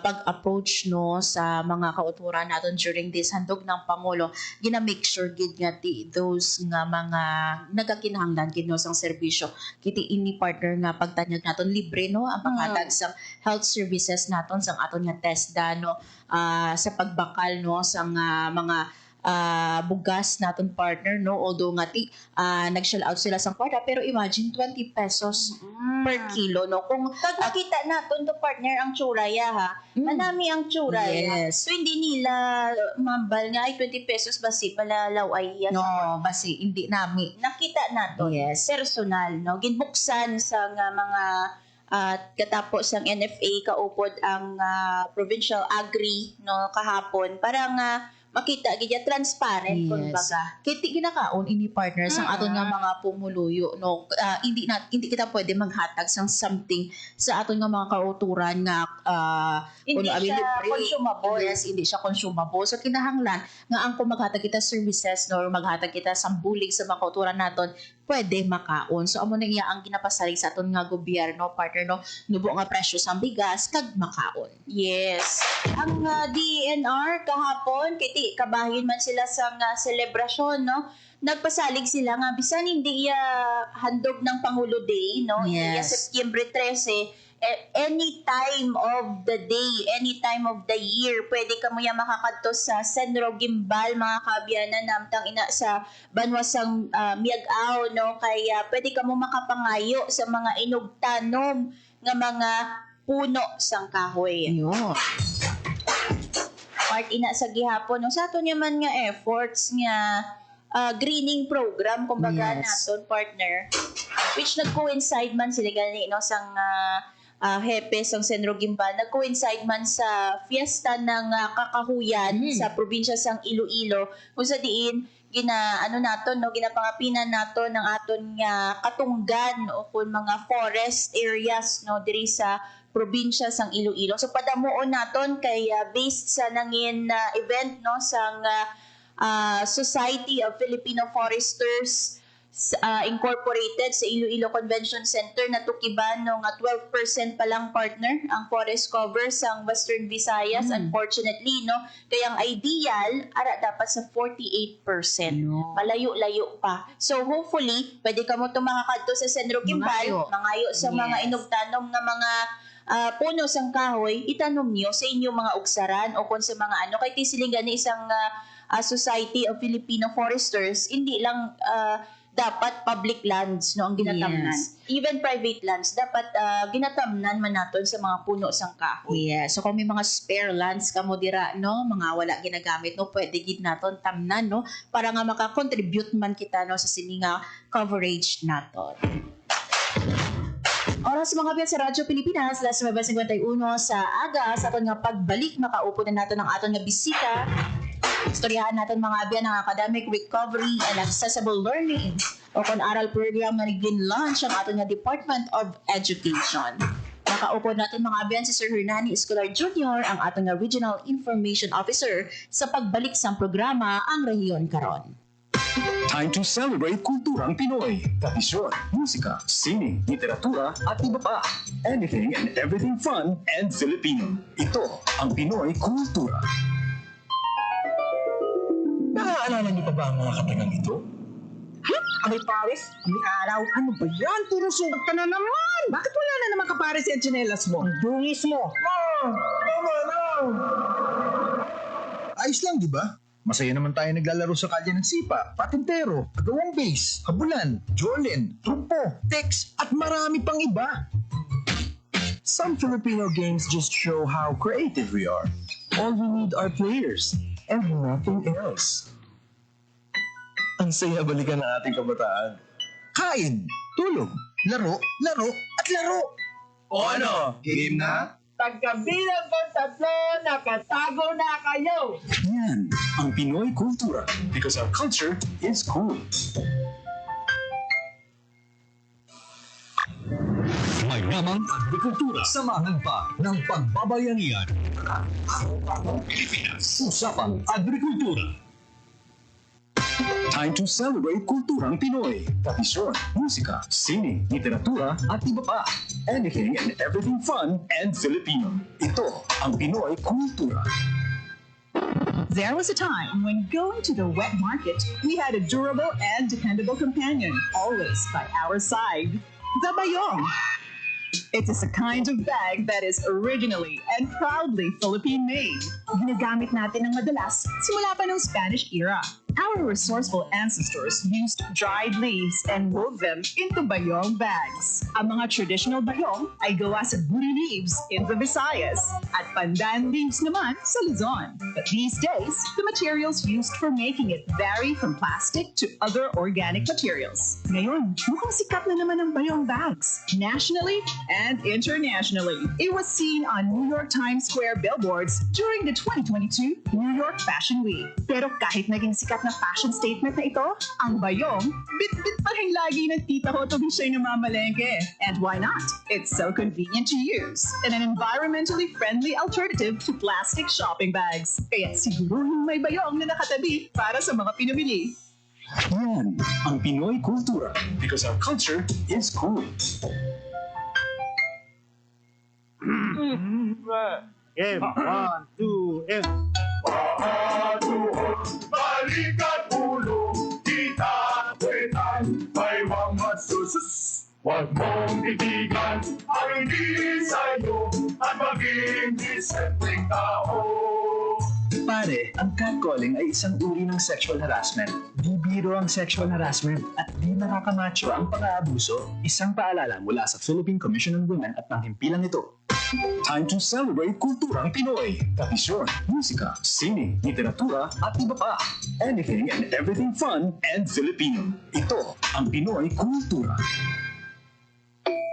pag-approach no sa mga kauturan naton during this handog ng Pangulo, gina-make sure gid nga those nga mga nagakinahanglan gid no sang serbisyo kiti ini partner nga pagtanyag naton libre no ang paghatag sang health services naton sang aton nga TESDA no sa pagbakal no sang mga bugas naton partner no, although nga nag-shell out sila sang kwarta, pero imagine 20 pesos per kilo no kung Pag nakita naton to partner ang tsuraya ha, manami ang tsuraya. Yes. So hindi nila mambal nga ay 20 pesos basi pala laway yan. no basi hindi nami. Nakita naton Yes. personal, no, ginbuksan sa mga katapos ang NFA kaupod ang Provincial Agri no kahapon para nga makita gid transparent kumbaga. Kiti ginakaon ini partners ang aton nga mga pumuluyo no hindi kita pwede maghatag sang something sa aton nga mga kauturan nga Hindi kuno abi siya libre. consumable. Yes, hindi siya consumable. So kinahanglan nga ang kung maghatag kita services no or maghatag kita sang bulig sa mga kauturan naton pwede makaon. So amo na iya ang ginapasalig sa aton nga gobyerno partner no nubo nga presyo sang bigas kag makaon. Yes. Ang DNR kahapon, kiti kabahin man sila sa selebrasyon, no? Nagpasalig sila nga bisan hindi handog ng Pangulo Day, no? Iya Yes. September 13, any time of the day, any time of the year, pwede ka mo makakadto sa Senro Gimbal, mga kaabyanan namtang ina sa banwasang Miag-aw, no? Kaya pwede ka mo makapangayo sa mga inugtanom nga mga puno sang kahoy. Ayun. Part ina sa gihapon, no? Sa ato niya man nga efforts nga greening program, kumbaga Yes. naton partner, which nag-coincide man sila gani, no, sang hepe sang Senro Gimbal, nag-coincide man sa fiesta ng kakahuyan sa probinsya sang Iloilo, kung sa diin ginapangapinan naton ng aton nga katunggan o kung mga forest areas, no, diri sa probinsya sang Iloilo. So padamuon naton kay based sa nangin event, no, sang Society of Filipino Foresters Incorporated sa Iloilo Convention Center, natukiban no nga 12% pa lang partner ang forest cover sang Western Visayas, unfortunately, no, kaya ang ideal ara dapat sa 48%. Malayo-layo pa. So hopefully pwede ka mo makakadto sa Senro Gimbal, mangayo sa mga inugtanom nga mga puno sang kahoy, itanom niyo sa inyong mga ugsaran o kung sa mga kay tisiling gani isang Society of Filipino Foresters, hindi lang dapat public lands, no, ang ginatamnan. Yes. Even private lands dapat ginatamnan man naton sa mga puno sang kahoy. Yeah, so kung may mga spare lands ka mo dira no, mga wala ginagamit no, pwede gid naton tamnan no para nga maka-contribute man kita no sa sini nga coverage naton. Oras mga biyan sa Radyo Pilipinas, last 9:51 sa aga sa aton nga pagbalik, makaupo na naton ang aton nga bisita. Istoryahan natin mga abyan ng academic recovery and accessible learning o kung aral program na nag-launch ang ating Department of Education. Nakaupo natin mga abyan si Sir Hernani Escolar Jr., ang ating Regional Information Officer sa pagbalik sa programa Ang Rehiyon Karon. Time to celebrate kulturang Pinoy. Tradisyon, musika, sining, literatura at iba pa. Anything and everything fun and Filipino. Ito ang Pinoy Kultura. Naaalala niyo pa ba ang mga katagang ito? Abay Paris, may araw, ano ba yan? Puro sugat ka na naman! Bakit wala na naman kapares yung tsinelas mo? Ang dungis mo! Tama na! Ayos lang, di ba? Masaya naman tayo naglalaro sa kalye ng sipa, patintero, agawang base, habulan, jolin, trumpo, text, at marami pang iba. Some Filipino games just show how creative we are. All we need are players and nothing else. Ang saya balikan ng ating kabataan. Kain, tulog, laro, laro, at laro. O ano? Game na? Pagkabilang ko 3, nakatago na kayo! Yan ang Pinoy Kultura. Because our culture is cool. Mayamang agrikultura. Samahan pa ng pagbabayanihan. Pilipinas. Usapang agrikultura. Time to celebrate kulturang Pinoy. Tradisyon, musika, sining, literatura at iba pa. Anything and everything fun and Filipino. Ito ang Pinoy Kultura. There was a time when going to the wet market, we had a durable and dependable companion, always by our side. The bayong. It is a kind of bag that is originally and proudly Philippine-made. Ginagamit natin ng madalas simula pa ng Spanish era. Our resourceful ancestors used dried leaves and wove them into bayong bags. Ang mga traditional bayong ay gawa sa buri leaves in the Visayas at pandan leaves naman sa Luzon. But these days, the materials used for making it vary from plastic to other organic materials. Ngayon, mukhang sikat na naman ang bayong bags, nationally and internationally. It was seen on New York Times Square billboards during the 2022 New York Fashion Week. Pero kahit naging sikat na fashion statement na ito, ang bayong, bit-bit pa rin lagi ng tita ko tuwing siya'y namamalengke. And why not? It's so convenient to use and an environmentally friendly alternative to plastic shopping bags. Kaya siguruhin may bayong na nakatabi para sa mga pinamili. Yan ang Pinoy Kultura. Because our culture is cool. Game, 1, 2, and... Balikat ulo, kita kwetan, may mga susus. Huwag mong titigan ang hindi sa'yo at maging disenteng tao. Pare, ang catcalling ay isang uri ng sexual harassment. Di biro ang sexual harassment at di nakakamacho ang pang-aabuso. Isang paalala mula sa Philippine Commission on Women at ng himpilang ito. Time to celebrate kulturang Pinoy. Tradisyon, musika, sining, literatura at iba pa. Anything and everything fun and Filipino. Ito ang Pinoy Kultura.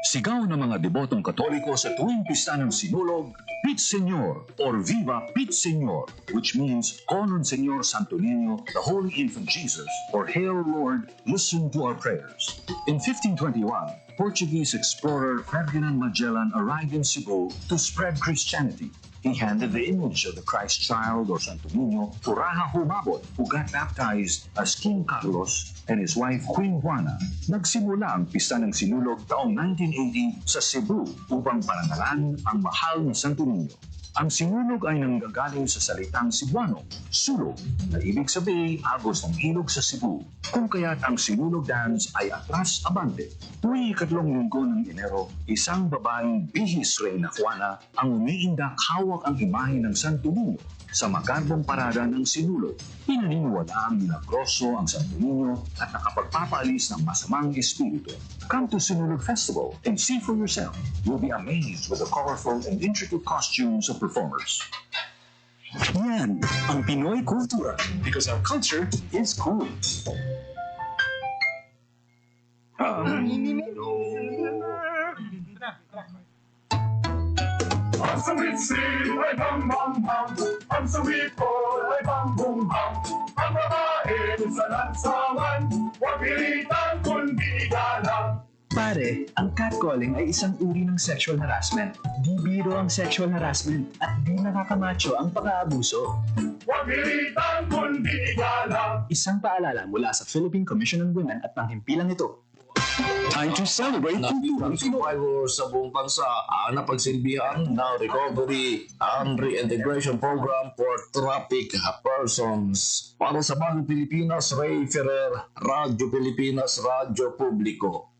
Sigaw ng mga debotong Katoliko sa tuwing pista ng Sinulog, Pit Señor or Viva Pit Señor, which means Call on Señor Santo Niño, the Holy Infant Jesus, or Hail Lord, listen to our prayers. In 1521, Portuguese explorer Ferdinand Magellan arrived in Cebu to spread Christianity. He handed the image of the Christ child or Santo Niño to Raja Humabon, who got baptized as King Carlos and his wife Queen Juana. Nagsimula ang pista ng Sinulog taong 1980 sa Cebu upang parangalan ang mahal na Santo Niño. Ang sinulog ay nanggagaling sa salitang Cebuano, sulog, na ibig sabihin agos ng ilog sa Cebu. Kung kaya't ang sinulog dance ay atras abante. Tuwing 2 linggo ng Enero, isang babaeng bihis Reyna Juana ang umiindak hawak ang imahe ng Santo Niño sa magarbong parada ng sinulog. Pinaniniwala ang milagroso ang Santo Niño at nakapagpapaalis ng masamang espiritu. Come to Sinulog Festival and see for yourself. You'll be amazed with the colorful and intricate costumes of performers. Yan ang Pinoy Kultura because our culture is cool. Ang sweet ay bang-bang-bang, ang sweet boy ay bang-bung-bang. Ang babae sa lansangan, huwag pilitan kundi galang. Pare, ang catcalling ay isang uri ng sexual harassment. Di biro ang sexual harassment at di nakakamacho ang pag-aabuso. Huwag pilitan kundi galang. Isang paalala mula sa Philippine Commission on Women at panghimpilang ito. Time to celebrate kulturang Pinoy. Survivor sa buong bansa ang napagsilbihan ng Recovery and Reintegration Program for Traffic Persons. Para sa Bagong Pilipinas, Ray Ferrer, Radyo Pilipinas, Radyo Publiko.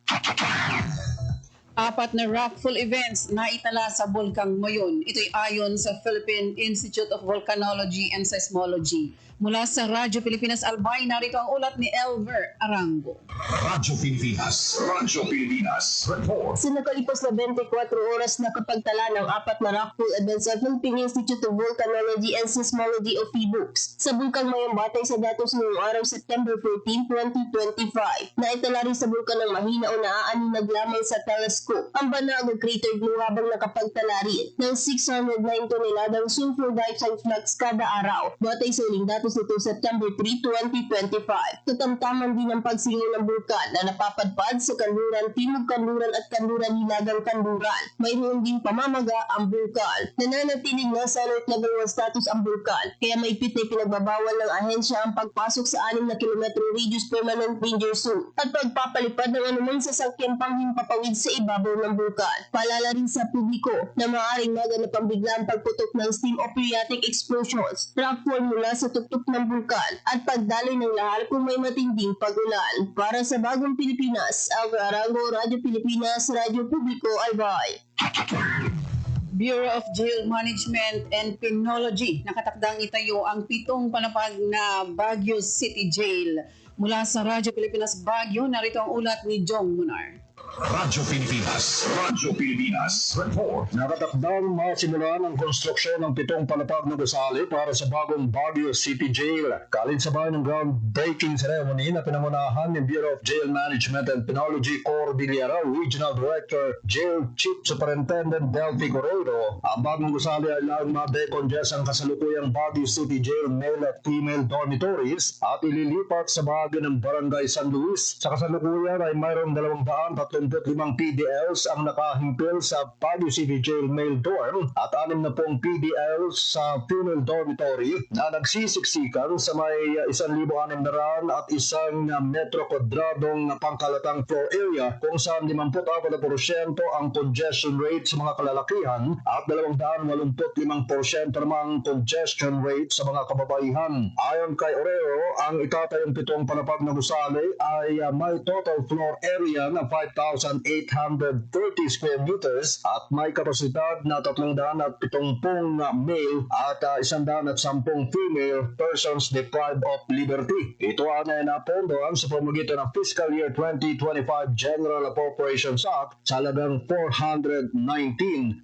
4 na rockfall events na itala sa Bulkang Moyon. Ito'y ayon sa Philippine Institute of Volcanology and Seismology. Mula sa Radyo Pilipinas Albay, narito ang ulat ni Elver Arango. Radyo Pilipinas, Radyo Pilipinas, report. Sa nakalipas na 24 oras na kapagtala ng 4 na rockfall events sa Philippine Institute of Volcanology and Seismology o PHIVOLCS sa Bulkang Moyon batay sa datos ngayong araw September 14, 2025 na itala rin sa bulkan ng mahina o naaaninag lamang sa telescope ang banag o crater blue habang nakapagtala rin ng 609 toneladang sulfur dioxide flux kada araw batay sa uling datos nito September 3, 2025. Katamtaman din ang pagsingaw ng bulkan na napapadpad sa kanluran, timog kanluran at kanluran hilagang kanluran. Mayroon din pamamaga ang bulkan. Nananatiling nasa alert level 1 status ang bulkan, kaya maigpit na pinagbabawal ng ahensya ang pagpasok sa 6 na kilometro radius permanent danger zone at pagpapalipad ng anumang sasakyang panghimpapawid sa ibabaw ng bulkan. Paalala rin sa publiko na maaaring maganap ang biglang pagputok ng steam o phreatic explosions, rockfall mula sa tuktok ng bulkan at pagdaloy ng lahar kung may matinding pag-ulan. Para sa Bagong Pilipinas, Elver Arango, Radyo Pilipinas, Radyo Publiko, Albay. Bureau of Jail Management and Penology. Nakatakdang itayo ang 7 palapag na Baguio City Jail. Mula sa Radyo Pilipinas Baguio, narito ang ulat ni Jong Munar. Radyo Pilipinas, Radyo Pilipinas, report. Nakatakdang masimulan ang konstruksyon ng 7 palapag na gusali para sa bagong Baguio City Jail. Kalinsabay ng groundbreaking ceremony na pinangunahan ng Bureau of Jail Management and Penology Cordillera Regional Director, Jail Chief Superintendent Delphi Corredo. Ang bagong gusali ay lang ma-decongest ang kasalukuyang Baguio City Jail male at female dormitories at ililipat sa bahagi ng Barangay San Luis. Sa kasalukuyan ay mayroong 235 PDLs ang nakahimpil sa Baguio City Jail male dorm at 60 PDLs sa female dormitory na nagsisiksikan sa may 1,600 at 1 metro kwadradong pangkalatang floor area kung saan 54% ang congestion rate sa mga kalalakihan at 285% namang congestion rate sa mga kababaihan. Ayon kay Oreo, ang itatayong 7 palapag na gusali ay may total floor area na 5,830 square meters at may kapasidad na 370 male at 110 female persons deprived of liberty. Ito ay napondohan sa pamamagitan ng Fiscal Year 2025 General Appropriations Act sa halagang 419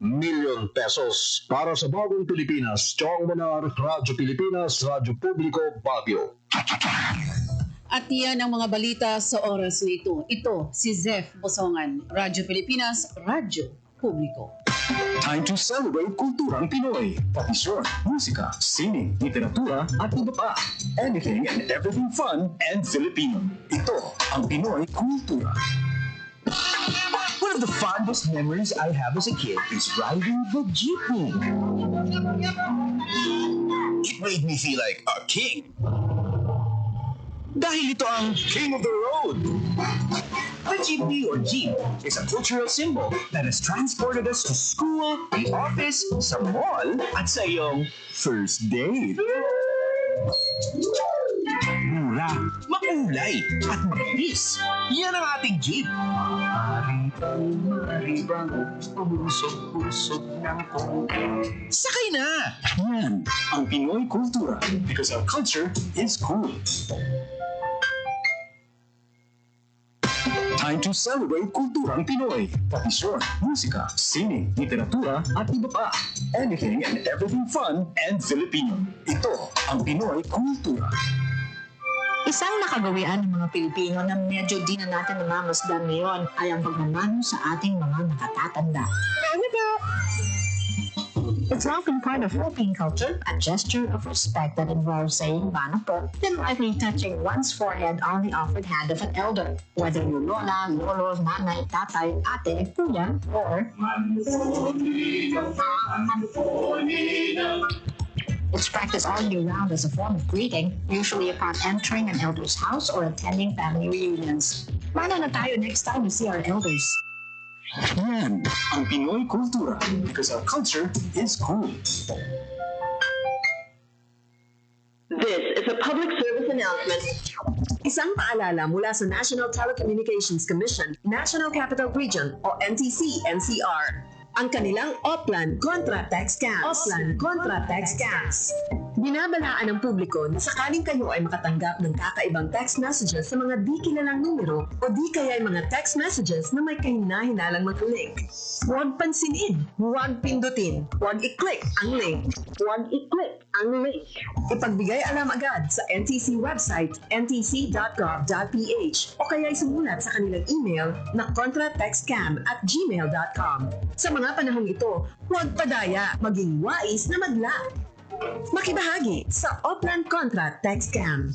million pesos. Para sa Bagong Pilipinas, Chong Manar, Radyo Pilipinas, Radyo Publiko, Baguio. At yan ang mga balita sa oras na ito. Ito si Zef Bosongan, Radyo Pilipinas, Radyo Publiko. Time to celebrate kulturang Pinoy. Pati short, musika, sining, literatura, at iba pa. Anything and everything fun and Filipino. Ito ang Pinoy Kultura. One of the fondest memories I have as a kid is riding the jeepney. It made me feel like a king. Dahil ito ang King of the Road. The jeepney or jeep is a cultural symbol that has transported us to school, the office, sa mall, at sa iyong first date. Mura, makulay, at mabilis. Yan ang ating jeep. Maribang, umusog-usog ng konti. Sakay na! Yan ang Pinoy Kultura because our culture is cool. Time to celebrate kulturang Pinoy. Pati short, musika, sining, literatura, at iba pa. Anything and everything fun and Filipino. Ito ang Pinoy Kultura. Isang nakagawian ng mga Pilipino na medyo di na natin namamasdan ngayon ay ang pagmamano sa ating mga nakatatanda. It's often part of Philippine culture, a gesture of respect that involves saying "Mana po," then lightly touching one's forehead on the offered hand of an elder, whether you're lola, lolo, nanay, tatay, ate, kuya, or it's practiced all year round as a form of greeting, usually upon entering an elder's house or attending family reunions. Mana na tayo next time we see our elders. Yan ang Pinoy kultura because our culture is cool. This is a public service announcement. Isang paalala mula sa National Telecommunications Commission, National Capital Region o NTC-NCR. Ang kanilang Oplan Contra Text Scams. Oplan Contra Text Scams. Binabalaan ng publiko na sakaling kayo ay makatanggap ng kakaibang text messages sa mga di kilalang numero o di kaya ay mga text messages na may kahina-hinalang mga link. Huwag pansinin, huwag pindutin, huwag i-click ang link. Huwag i-click ang link. Ipagbigay alam agad sa NTC website ntc.gov.ph o kaya sumulat sa kanilang email na contratextcam@gmail.com. Sa mga panahong ito, huwag padaya, maging wais na madla. Makibahagi sa Oplan Contra Text Scam.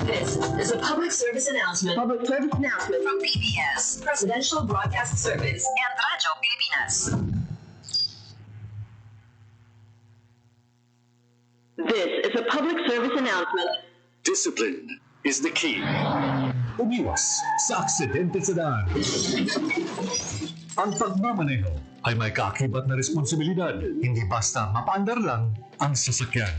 This is a public service announcement. Public service announcement from PBS, Presidential Broadcast Service, and Radyo Pilipinas. This is a public service announcement. Discipline is the key. Umiwas sa aksidente sa daan. Ang pagmamaneho ay may kaakibat na responsibilidad, hindi basta mapaandar lang ang sasakyan.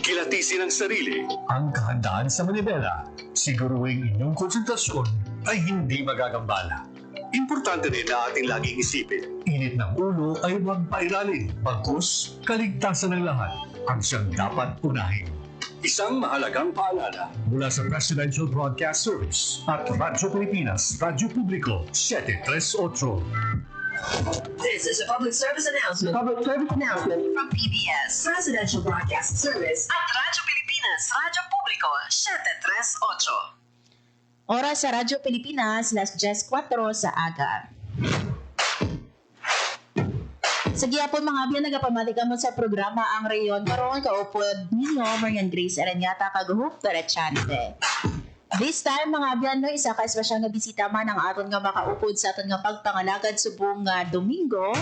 Kilatisin ang sarili. Ang kahandaan sa manibela, siguruing inyong konsentrasyon ay hindi magagambala. Importante rin na ating laging isipin. Init ng ulo ay huwag pairaling, bagkus kaligtasan ng lahat ang siyang dapat unahin. Isang mahalagang paalala Mula sa Presidential Broadcast Service at Radyo Pilipinas, Radyo Publiko, 738. This is a public service announcement. Public service announcement from PBS, Presidential Broadcast Service, at Radyo Pilipinas, Radyo Publiko, 738. Oras sa Radyo Pilipinas, 10:04 sa aga. Sa gihapon mga abyan, nagapamatika mo sa programa ang Rayon karon kaupod ninyo, Marian Grace Aranyata, kaguhup, Torachante. This time mga abyan, no, isa ka espesyal nga bisita man ang aton nga makaupod sa aton nga pagpangalagad subong Domingo.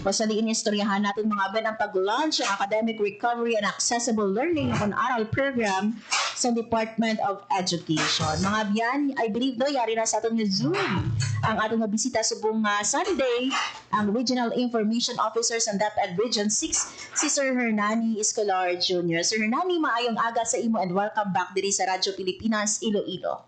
Pasaliin istoryahan natin mga abyan ang pag-launch ang Academic Recovery and Accessible Learning on Aral Program sa Department of Education. Mga abyan, I believe no, yari na sa aton nga Zoom ang aton nga bisita subong Sunday, ang Regional Information Officer sa DepEd Region 6, si Sir Hernani Escolar Jr. Sir Hernani, maayong aga sa imo and welcome back diri sa Radyo Pilipinas, Iloilo.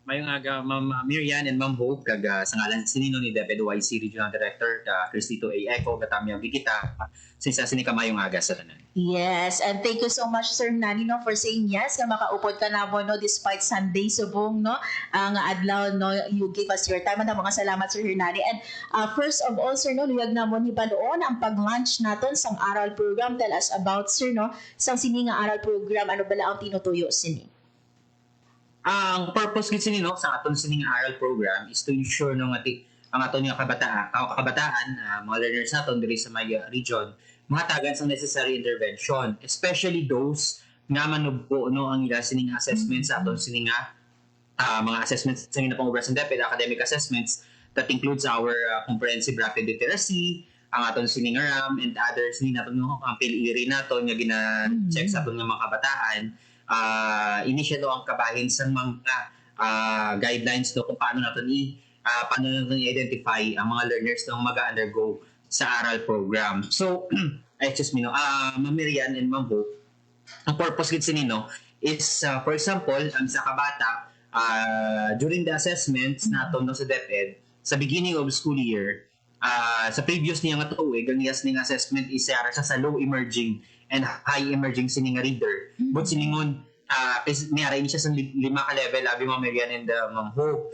Mayong aga, Ma'am Miriam and Ma'am Hope, kag sa ngalan sinino ni DepEd YC Regional Director, Cristito A. Eco, katamyang gigita, sinsa sinika mayong aga sa tanan. Yes, and thank you so much Sir Nani no for saying yes nga makaupod ka na mo no despite Sunday subong no ang adlaw no you give us your time and mga salamat Sir Nani. And first of all Sir no luyag na mo ni baloon ang pag-launch naton sang aral program. Tell us about Sir no sang sini nga aral program, ano bala ang tinutuyo sini? Ang purpose gid sini no sa aton sining aral program is to ensure no nga ang aton nga kabataan, mga learners naton diri sa may region matagan sa necessary intervention, especially those nga manubko no ang ila sining assessments sa aton sining mga assessments sa nga pang sa DepEd academic assessments that includes our comprehensive rapid literacy, ang aton sining RAM and others ni naton no ang PIL-IRI naton nga gina-check sa aton nga mga kabataan. Initial ang kabahin sa mga guidelines no kung paano natin i-identify ang mga learners na mag-undergo sa aral program. So, excuse me no, Ma'am Miriam and Ma'am Hope, ang purpose gid sinino is for example, ang sa kabata during the assessments naton no sa DepEd sa beginning of school year, sa previous niya nga tuig ang iyas ning assessment is sa low emerging and high emerging sining reader. But siningon niyara ini siya sa 5 ka level, abi Ma'am Miriam and Ma'am Hope.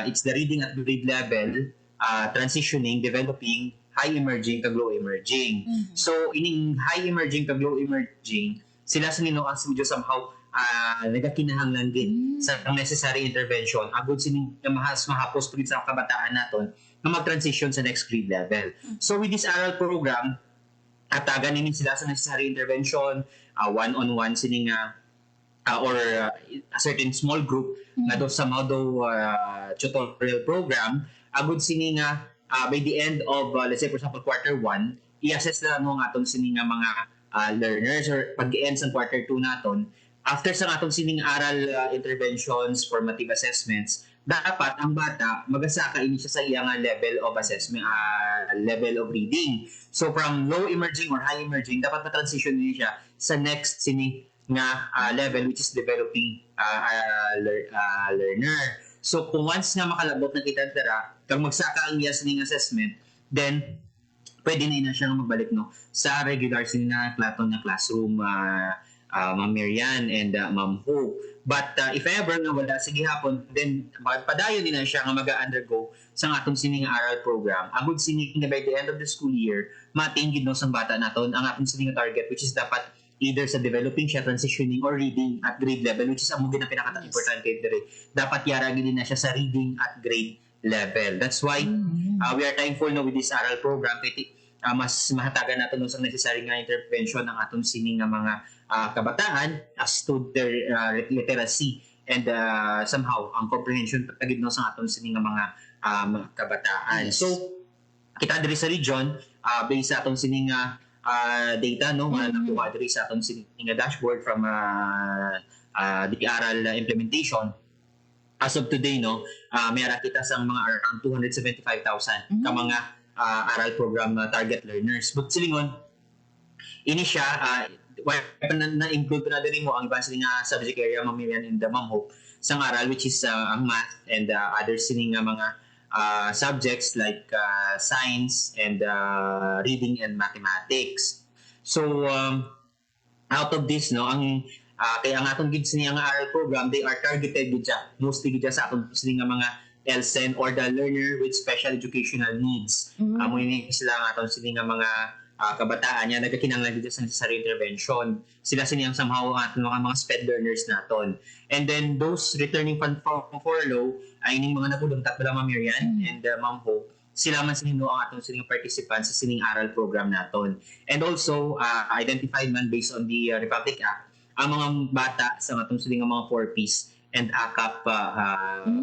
It's the reading at grade level, transitioning, developing, high emerging kag low emerging. So ining high emerging kag low emerging, sila sa nino ang medyo somehow nagakinahanglan gid sa necessary intervention agud sining mahapos pud sa kabataan naton na mag-transition sa next grade level. So with this aral program, atagan nini sila sa necessary intervention, one-on-one sining or a certain small group nga do sa modo tutorial program agud sini nga by the end of let's say for example quarter 1 i-assess na ang aton sini nga mga learners or pag-end sa quarter 2 naton after sa aton sining aral interventions, formative assessments, dapat ang bata magasaka ini siya sa iyang level of assessment, level of reading. So from low emerging or high emerging, dapat ma-transition din siya sa next sini nga level which is developing learner. So kung once nga makalabot na kita dara, kung magsaka ang iya sining assessment, then pwede na siya magbalik sa regular sini na classroom, Ma'am Marian and Ma'am Ho. But if ever nga wala sige hapon, then padayon din na siya nga mag-undergo sa atong sining aral program. Agud sini nga by the end of the school year, ma-attain gid sang bata naton ang atong sining target which is dapat either sa developing siya, transitioning, or reading at grade level, which is ang mga pinaka-importante dire. Dapat yara gid na siya sa reading at grade level. That's why we are thankful with this aral program kay mas mahatagan natin sa necessary nga intervention ng atong sining nga mga kabataan as to their literacy and somehow ang comprehension patagid sa atong sining nga mga kabataan. So kita diri sa region based sa atong sining nga data nga nakuha diri sa atong sining nga dashboard from the aral implementation. As of today mayara kita sa mga around 275,000 ka mga aral program target learners. But silingon, ini siya, na-include na din mo ang iba siling subject area, Ma'am Miriam and Ma'am Hope, sa aral which is ang math and other siling mga subjects like science and reading and mathematics. So, out of this, ang kaya ang atong gid sining aral program, they are targeted gid siya, mostly gid sa atong siling mga LSEN or the learner with special educational needs. Amo ini sila nga atong sini nga mga kabataan niya nagakinahanglan dito sa necessary intervention. Sila siniyang somehow aton mga SPED learners naton. And then those returning from furlough ay ining mga napuluntak bala Ma'am Marian and Ma'am Hope. Sila man sinino ang atong sining participants sa sining aral program naton. And also identified man based on the Republic Act ang mga bata sa atong sining mga 4Ps and AKAP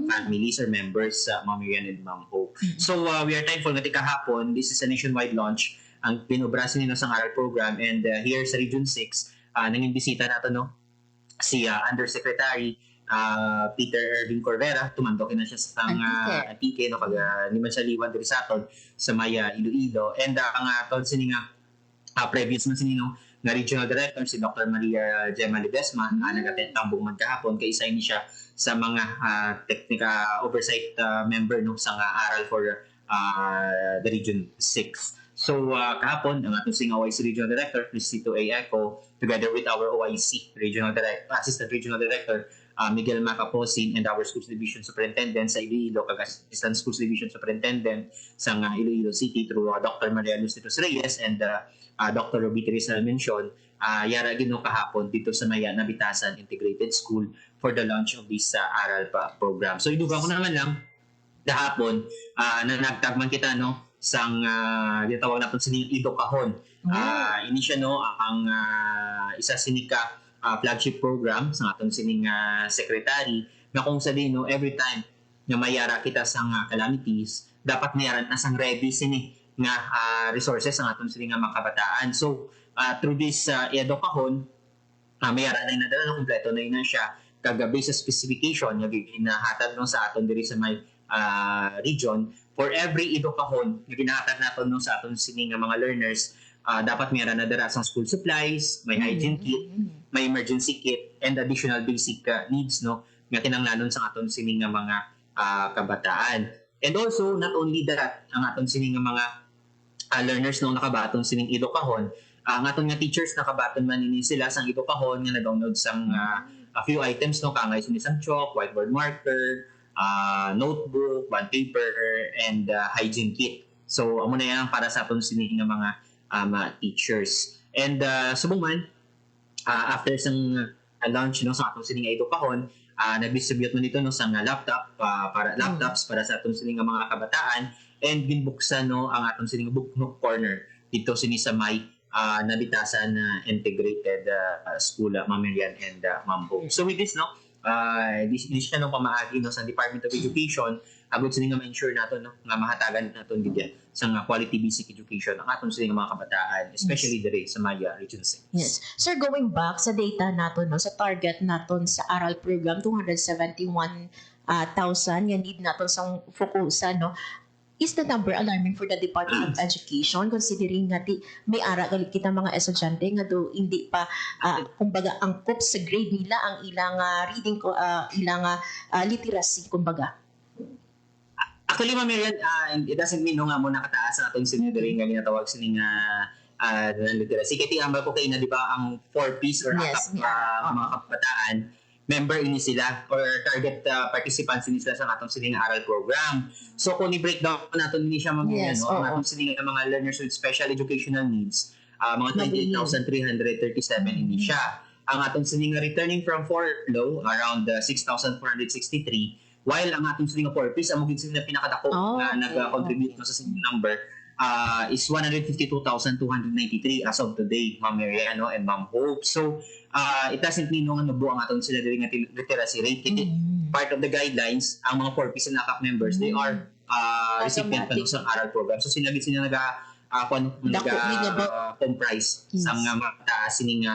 families or members, Ma'am Marian and Ma'am Hope. So we are thankful nga kahapon, this is a nationwide launch ang pinubrasin nila sa aral program, and here sa Region 6, nanging bisita nato si Undersecretary Peter Ervin Corvera, tumandok na siya sa Antique pag ni man siya liwan diri sa aton sa Maya Iloilo, and ang aton sini nga previous man sini nga Regional Director si Dr. Maria Gemma Ledesma nagatambong man kahapon kay isa ni siya sa mga technical oversight member sa aral for the Region 6. So kahapon ang atong sing OIC Regional Director Crisito A. Eco together with our OIC Assistant Regional Director Miguel Macaposin and our Schools Division Superintendent sa Iloilo kag Assistant Schools Division Superintendent sa Iloilo City through Dr. Maria Luz Reyes and Dr. Robby Rizal mention, yara gino kahapon dito sa Maya Nabitasan Integrated School for the launch of this aral program. So iduga ko naman lang kahapon na nagtagman kita sang tawag natin sining Ido Kahon. Ini siya ang isa sinika flagship program sa aton sining secretary na kung sa din every time na mayara kita sang calamities dapat mayara na sang ready sini nga resources ang aton sining mga kabataan. So through this Ido Kahon mayara na nadala na kompleto na ina siya kagabi sa specification nga ginahatag sa aton diri sa may region. For every Ido Kahon na ginahatag naton sa aton sining mga learners, dapat mayroon na dara sang school supplies, may hygiene kit, may emergency kit, and additional basic needs nga kinahanglanon sa aton sining mga kabataan. And also, not only that, ang aton sining mga learners nakabaton sining Ido Kahon, ang aton nga teachers nakabaton man ini sila sang Ido Kahon nga na-download sang a few items kangay sinisang chalk, whiteboard marker, notebook, bond paper, and hygiene kit. So, amo na yan para sa aton sining nga mga teachers. And subong man, after sang launch no sa atong sining ito pahon, nag-distribute mo nito no sa nga laptop para laptops para sa atong sining mga kabataan, and ginbuksan no ang atong sining book nook corner dito sini sa may nabitasan na integrated school, Ma'am Miriam and Ma'am Hope. So with this no, this siya no pamaagi no sa Department of Education agud sini nga ma-ensure nato no nga mahatagan naton gid sa nga quality basic education ang aton sini nga mga kabataan, especially diri sa Maya Region 6. Yes. Sir, going back sa data naton no, sa target naton sa aral program 271,000 yan need naton sa fokusan no. Is the number alarming for the Department of Education considering nga may ara galit kita mga estudyante nga do hindi pa kumbaga angkop sa grade nila ang ilang reading ko ilang literacy kumbaga. Actually, Ma'am Miriam, it doesn't mean no nga mo nakataas ang atong sinidiri nga ginatawag sining literacy. Kaya tiambal ko kayo na, di ba, ang 4Ps or Yes, mga kabataan, member ini sila or target participants ini sila sa atong sining aral program. So, kung i-breakdown natin ini siya, Ma'am Miriam, ang atong sining mga learners with special educational needs, mga 28,337 ini siya. Ang atong sining returning from furlough, around 6,463, while ang atong Singapore piece, ang mugin sila pinakadako na nag-contribute sa single number is 152,293 as of today, Ma'am Mariano and Ma'am Hope. So, it doesn't mean nung buo ang atong sila diri nga literacy rate. Part of the guidelines, ang mga 4Ps and NACAP members, they are recipient pa sa aral program. So, sila comprise sa mga mataas sining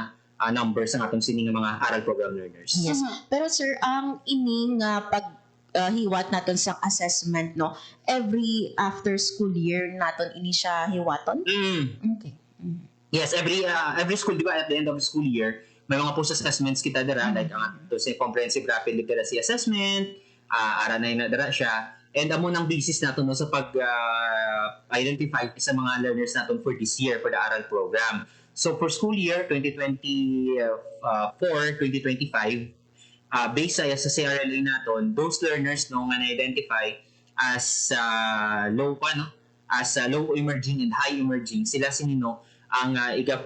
numbers ang atong sining mga aral program learners. Yes. Pero sir, ang ining hiwat naton sa assessment no, every after school year naton ini siya hiwaton? Okay. Yes, every school, di ba, at the end of the school year, may mga post-assessments kita dira, like ang ito sa comprehensive rapid literacy assessment, ara na yun dira siya, and amo nang basis natin no, sa pag-identify sa mga learners natin for this year, for the aral program. So for school year 2024-2025, based sa CRLA natin, those learners no, nga na-identify as low emerging and high emerging, sila sinino ang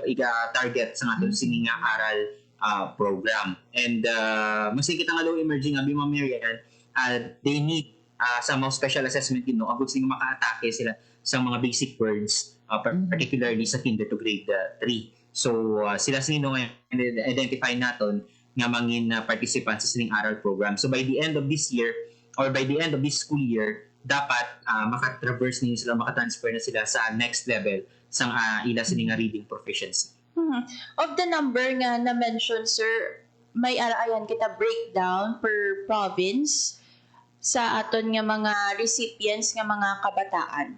iga-target sa ating sining aral program. And masikita nga low emerging, abi Ma'am Miriam, they need some special assessment yun, no? Agad silang maka-atake sila sa mga basic words, particularly sa kinder to grade 3. So, sila sinino nga identify natin nga mangin participants sa sining aral program. So, by the end of this year, or by the end of this school year, dapat makatraverse nila sila, makatransfer na sila sa next level sa ila sining reading proficiency. Of the number nga na-mention, sir, may arayan kita breakdown per province sa aton nga mga recipients nga mga kabataan.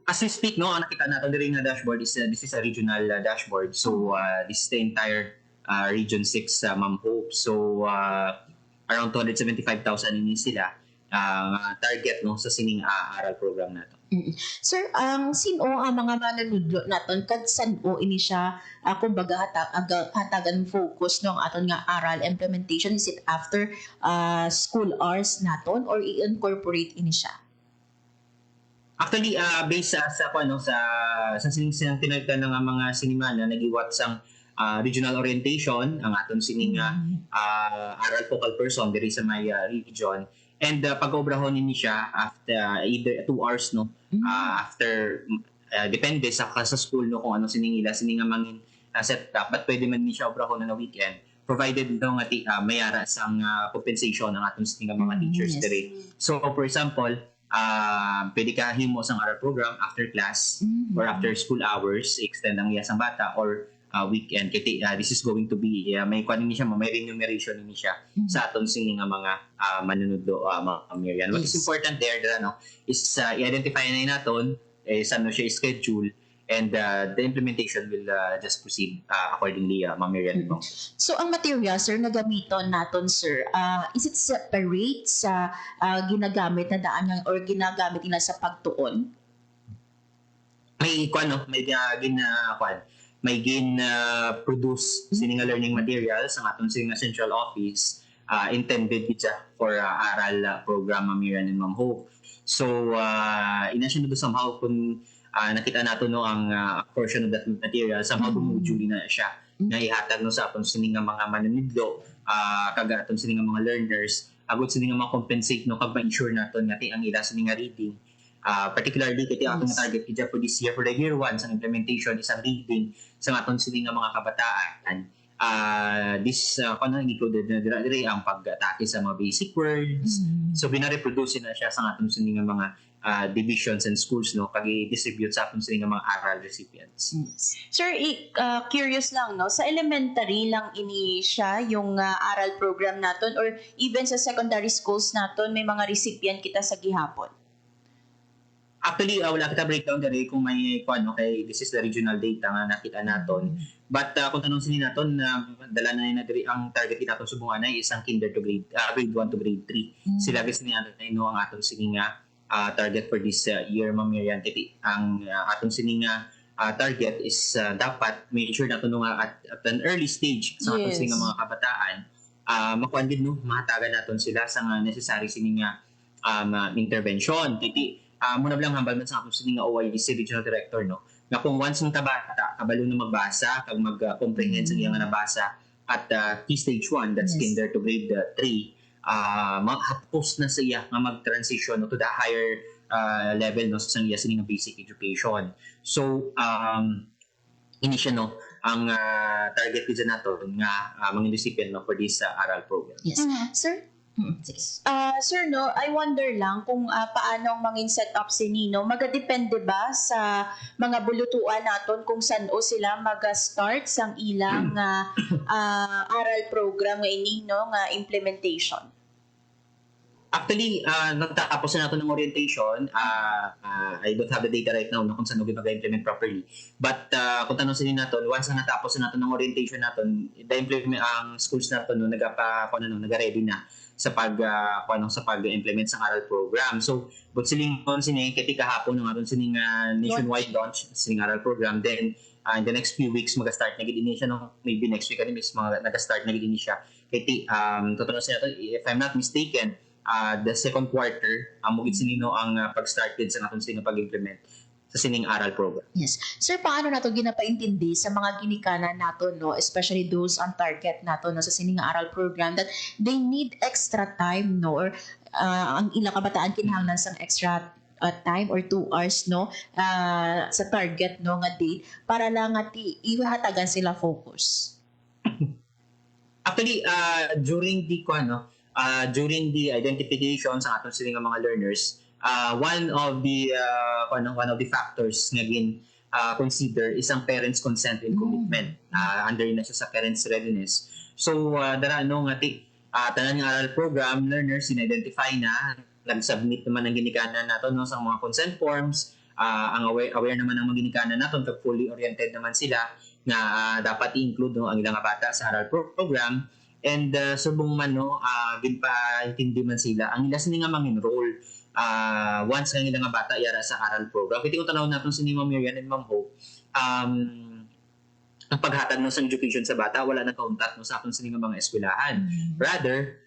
As we speak, no, ang nakita natin diri nga dashboard is this is a regional dashboard. So this is the entire Region 6 Ma'am Hope. So around 275,000 ini sila target no sa sining aral program nato. Sir, ang sino ang mga manunodlo naton kag saan-o ini siya kumbaga hatagan focus no ang aton nga aral implementation? Is it after school hours naton or i-incorporate ini siya? Actually, based sa sining tinagtan ng mga sinima na nagiwat sang regional orientation, ang aton sining aral focal person diri sa may region. And pag-obrahon ni siya after either 2 hours no, after depende sa school no kung ano siningila sininga mangin setup, but pwede man ni siya obrahon na weekend provided no nga mayara sang compensation ng atong sininga mga teachers diri. So for example, pwede ka himo sang aral program after class or after school hours, extend ang iya sang bata, or weekend. This is going to be may kuan ni siya, may remuneration ni siya sa aton sini nga mga manunodlo mga Miriam. What is important there no is i-identify na naton saan no siya schedule, and the implementation will just proceed accordingly, Ma'am Miriam. So ang material sir na gamiton naton sir, is it separate sa ginagamit na daan or ginagamit nila sa pagtuon? May kuan no, may produce sining learning materials ang aton sining central office intended siya for aral program, Ma'am Miriam and Ma'am Hope. So inasyon do somehow kung nakita nato no ang portion of that material somehow module na siya nga ihatag no sa aton sini nga mga manunidlo kag aton sini nga mga learners agud sini nga ma-compensate no kag ma-ensure naton nga ang ila sini nga reading particularly kiti atong target kidya for this year for the year 1 sa implementation isang reading sa aton sini nga mga kabataan. This included na dire ang pag-atake sa mga basic words. So binareproduce na siya sa atong sini nga mga divisions and schools no kag i-distribute sa atong sini nga mga aral recipients. Sir, curious lang no, sa elementary lang ini siya yung aral program naton or even sa secondary schools naton may mga recipient kita sa gihapon? Actually, wala kita breakdown dali kung may kay this is the regional data nga nakita naton. But kung tanong sini naton dala na diri ang target naton subungan ay isang kinder to grade 1 to grade 3. Sila guys ni no ang aton sini nga target for this year, Ma'am Miriam. Ang aton sini nga target is dapat make sure naton nga at an early stage sa aton sini nga mga kabataan makuan gid no mahatagan naton sila sa necessary sini nga intervention. Muna lang hambal man sa aton sini nga OIC Regional Director no na kung once ng bata kabalo na magbasa kag mag-comprehend sa iyang nabasa at key stage 1 that's kinder to grade 3 maghapos na sa iya nga mag-transition to the higher level no sa iya sini nga basic education. So ini siya no ang target ko nato nga mga recipient no for this aral program. Yes. Sir? Sir, no, I wonder lang kung paano ang mangin set up si Nino. Magadepende ba sa mga bulutuan naton kung saan o sila mag-start sang ilang aral program nga ini no nga implementation? Actually, nagtapos na nato ng orientation. I don't have the data right now no, kung saan mag-implement properly. But kung tanong sinin natin, once na natapos na nato ng orientation natin, the-implement ang schools natin no, nag-ready na sa pag-implement sa aral program. So, but siling kon sini kiti kahapon ng aton sining nationwide launch sining aral program. Then in the next few weeks mag-start na gid ini siya no, maybe next week ani mga nag-start na gid ini siya. Kiti totoo sa nato if I'm not mistaken, the second quarter ang mugid sinino ang pag-start din sa aton sining pag-implement sa sining aral program. Yes. Sir, paano nato ginapaintindi sa mga ginikanan nato no, especially those on target nato no sa sining aral program that they need extra time no or ang ilang kabataan kinahanglan sang extra time or 2 hours no sa target no nga date para lang nga ihatagan sila focus. Actually, during the identification sa aton sining mga learners, one of the factors nga consider is ang parents' consent and commitment. Under na siya sa parents' readiness. So dara no nga tanan nga aral program learners in-identify na, nag-submit naman ang ginikanan nato no sa mga consent forms. Ang aware naman ang mga ginikanan nato kag fully oriented naman sila nga dapat i-include no ang ilang bata sa aral program. And subong man no ginpaintindi man sila ang ila sini nga mang-enroll once nga nga bata yara sa aral program. Kiti kung tanaw natin si Ma'am Miriam and Ma'am Hope, ang paghatag no sa education sa bata wala nang kauntat no sa aton sini nga mga eskwelahan. Rather,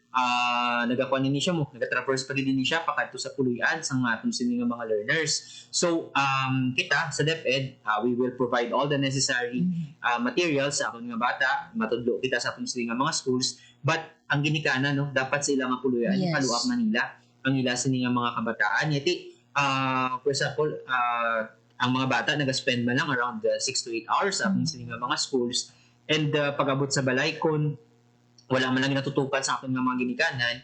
nagakuan ni siya mo, nagatraverse pa din siya pakadto sa puluyan sa aton sini nga mga learners. So, kita sa DepEd, we will provide all the necessary materials sa aton nga bata, matudlo kita sa aton sini nga mga schools, but ang ginikana no dapat sa ilang puluyan follow up na nila ang ila sini nga mga kabataan. Yati, for example, ang mga bata nag-spend man lang around 6 to 8 hours sa ating sini nga mga schools. And pag-abot sa balay, kung wala man lang natutupan sa ating mga ginikanan,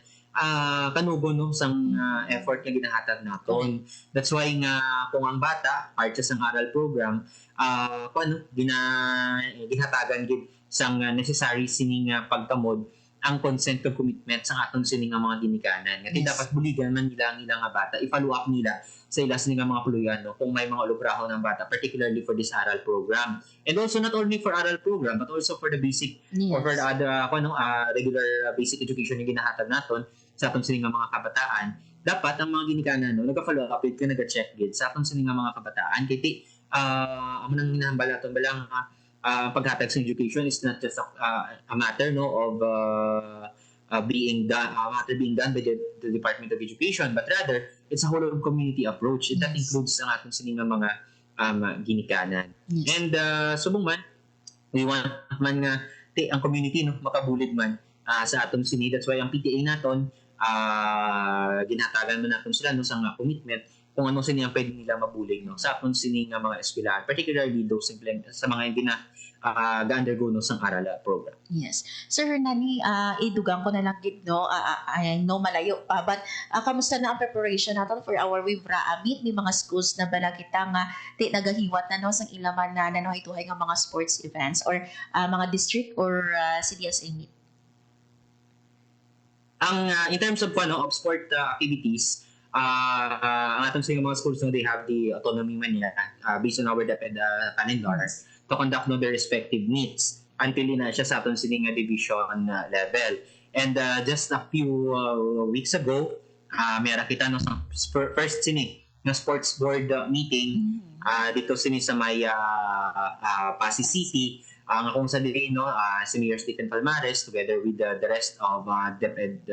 kanugo no sang effort nga ginahatag naton. That's why nga kung ang bata, part sa aral program, ginahatagan gid sang necessary sini nga pagkamod ang consent to commitment sa aton sini nga mga ginikanan. Kasi dapat buligan man nila ang ilang bata, i-follow up nila sa ilang sini nga mga puluyan no, kung may mga ulubraho ng bata, particularly for this aral program. And also not only for aral program, but also for the basic or for the other regular basic education yung ginahatag naton sa aton sini nga mga kabataan. Dapat ang mga ginikanan no, nag-follow up it, nag-check gid sa aton sini nga mga kabataan. Kiti amo nang hinahambal naton balang paghatag sa education is not just a matter no of being done by the Department of Education, but rather it's a whole of community approach. That includes ang ating sining mga ginikanan. And subong man We want man nga ang community no makabulig man sa aton sini. That's why ang PTA naton ginatagan man naton sila no sa nga commitment kung ano sini ang pwede nila mabulig no sa aton sini nga mga eskwelahan, particularly those sa mga hindi na ga-undergo no sang aral program. Yes. Sir Hernani, idugang ko na lang gid no. I know malayo pa but kamusta na ang preparation natin for our Wibra meet ni mga schools na bala kita nga di nagahiwat na no sang ilaman na nanuhay-tuhay nga mga sports events or mga district or CDSA meet? Ang in terms of of sport activities, ang atong sa mga schools no, they have the autonomy man nila based on our DepEd calendar to conduct no their respective meets until na siya sa aton sining division level. And just a few weeks ago, mayroon kita no sa first sini na sports board meeting dito sini sa may Pasig City kung sa dili no si Mayor Stephen Palmares together with the rest of DepEd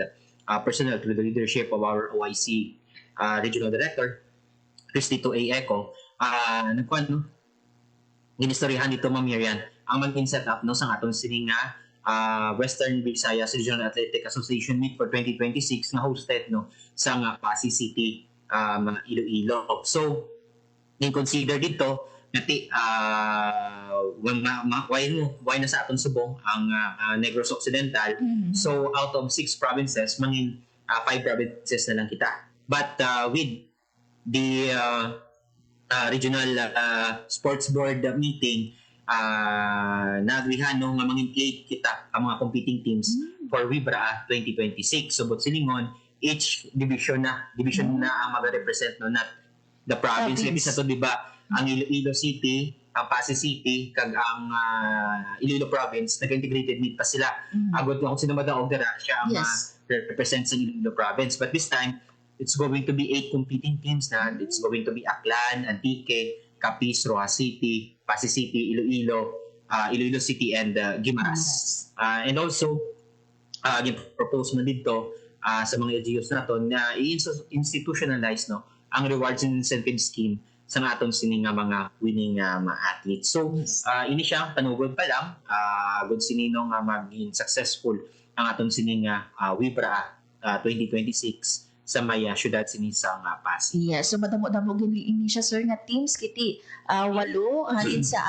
personnel through the leadership of our OIC Regional Director Cristito A. Eco nagkuhan no ginistoryahan dito Ma'am Miriam ang maging setup no sa atong sini nga Western Visayas Regional Athletic Association meet for 2026 na hosted no sa nga Pasig City Iloilo. So in-consider dito nati why na sa aton subong ang Negros Occidental. So out of 6 provinces mangin 5 provinces na lang kita. But with the regional sports board meeting nagrihan no nga mangin-8 kita ang mga competing teams for Wibra 2026. So but silingon each division na ang mag-represent no not the province. Ibig sa to di ba ang Iloilo City, ang Pasig City kag ang Iloilo province nag-integrated meet pa sila. Agad ko sino madaog dira siya ang represent sa Iloilo province. But this time it's going to be 8 competing teams na. It's going to be Aklan, Antique, Capiz, Rojas City, Pasig City, Iloilo, Iloilo City, and Guimaras. And also, propose man dito sa mga LGUs natin na i-institutionalize no, ang rewards and incentive scheme sa aton sini nga mga winning mga athletes. So, ini siya panugod pa lang, good sinino nga maging successful ang aton sini nga Wibra 2026 sa may syudad sini sa Pasig. Yes, so madamo-damo gini siya sir nga teams kiti 8 halin sa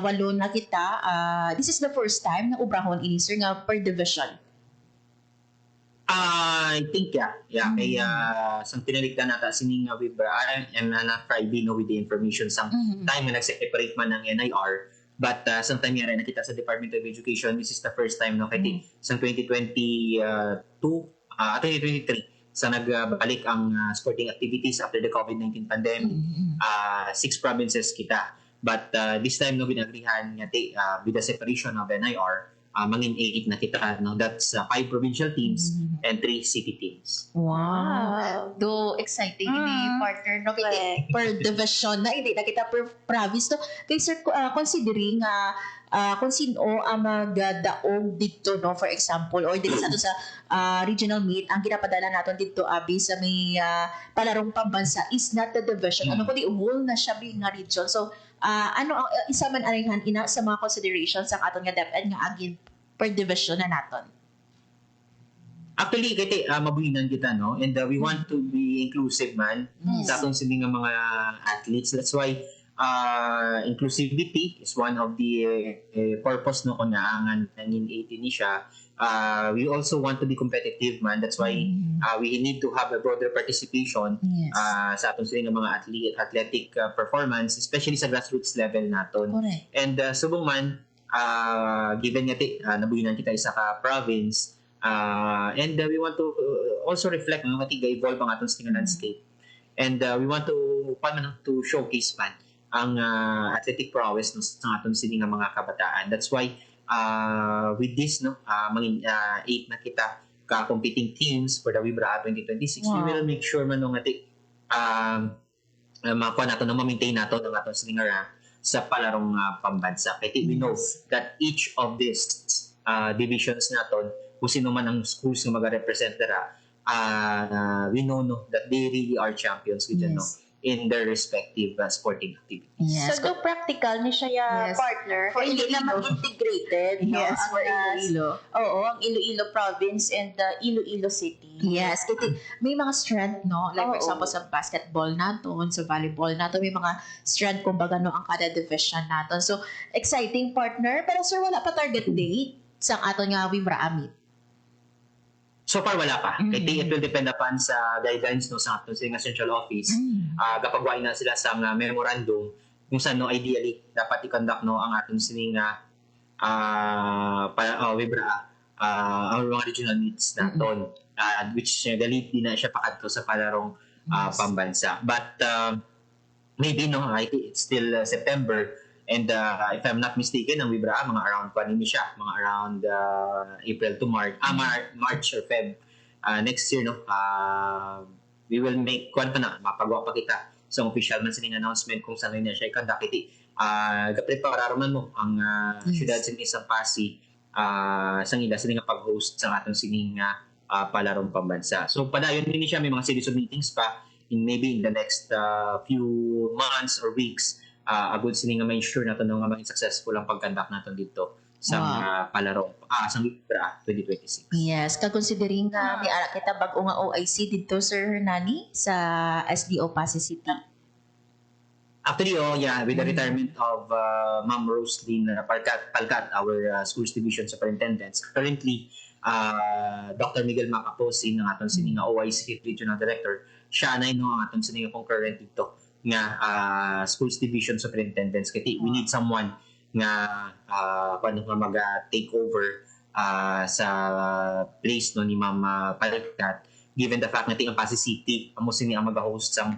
walo na kita. This is the first time na ubrahon ini sir nga per division. I think kaya sang tinalikdan nata sini nga Wibra and na Friday no with the information some time na nag-separate man ng NIR. But sometime yara na kita sa Department of Education, this is the first time no kay sang 2022 2023 sa nagbalik ang sporting activities after the COVID-19 pandemic. 6 provinces kita. But this time no binagrihan nga with the separation of NIR, mangin 8 na kita no. That's 5 provincial teams and 3 city teams. Wow. Do exciting ni partner no kay per division na hindi na kita per province no. Kay sir considering kung sino ang magdaog dito no, for example or dito sa regional meet ang ginapadala natin dito abi sa may palarong pambansa is not the division ano kundi whole na siya being nga region. So ano ang isa man aringhan ina sa mga considerations sa aton nga DepEd nga agin per division na naton? Actually kay mabuhinan kita no, and we want to be inclusive man sa aton sini nga mga athletes. That's why inclusivity is one of the purpose no kung naangan nangin 18 ni siya. We also want to be competitive man. That's why we need to have a broader participation sa atong sila mga athletic performance, especially sa grassroots level naton. And subong man given nga nabuhinan kita isa ka province and we want to also reflect no matiga evolve ang atong sila landscape. And we want to showcase man ang athletic prowess no, sa aton sini nga mga kabataan. That's why with this no mangin 8 na kita ka competing teams for the Wibra 2026 we will make sure man no ngati makuha nato na ma-maintain nato ang aton sini nga sa palarong pambansa. Kaya we know that each of these divisions naton kung sino man ang schools nga mag-represent dara we know no that they really are champions with no. in their respective sporting activities. Yes. So, do practical ni siya Yes. partner. For Hindi Iloilo. naman integrated. No? Yes, for Iloilo. Oo, ang Iloilo province and the Iloilo City. Yes, may mga strength, no? Like, for Oo. example, sa basketball naton, sa volleyball naton, may mga strength, kumbaga, no, ang kada division naton. So, exciting partner. Pero, sir, wala pa target date sa aton nga Wibra Amit. So far, wala pa. It will depend upon sa guidelines no, sa ato sa central office. Kapag wala na sila sa memorandum, kung saan no, ideally, dapat i-conduct no, ang ating sining Wibra, ang mga regional meets naton, which galit din na siya pakadto sa palarong pambansa. But maybe no, it's still September. And if I'm not mistaken, ang Wibra, mga around siya, mga around April to March, March or Feb next year, no? We will make, mapagawa pa kita sa official man sining announcement kung saan na siya i-conduct iti. Gapreparaman mo ang syudad sa isang Pasig sang ila sining pag-host sa atong sining palarong pambansa. So padayon din siya, may mga series of meetings pa maybe in the next few months or weeks. Agud sini nga ma-ensure natin nga maging successful ang pag-conduct natin dito sa palarong sa Wibra 2026. Yes, kakonsidering nga may ara kita bag-o nga OIC dito, Sir Hernani, sa SDO Pasig City. Actually, with the retirement of Ma'am Roslyn Palcat, our schools division superintendent, currently Dr. Miguel Macaposin, ang aton sini nga OIC regional director, siya na ang aton sini nga concurrent dito nga schools division superintendents kaya we need someone nga paano nga mag-take over sa place no ni Ma'am Palcat, given the fact na ang Pasig City amo sini ang mag-host sang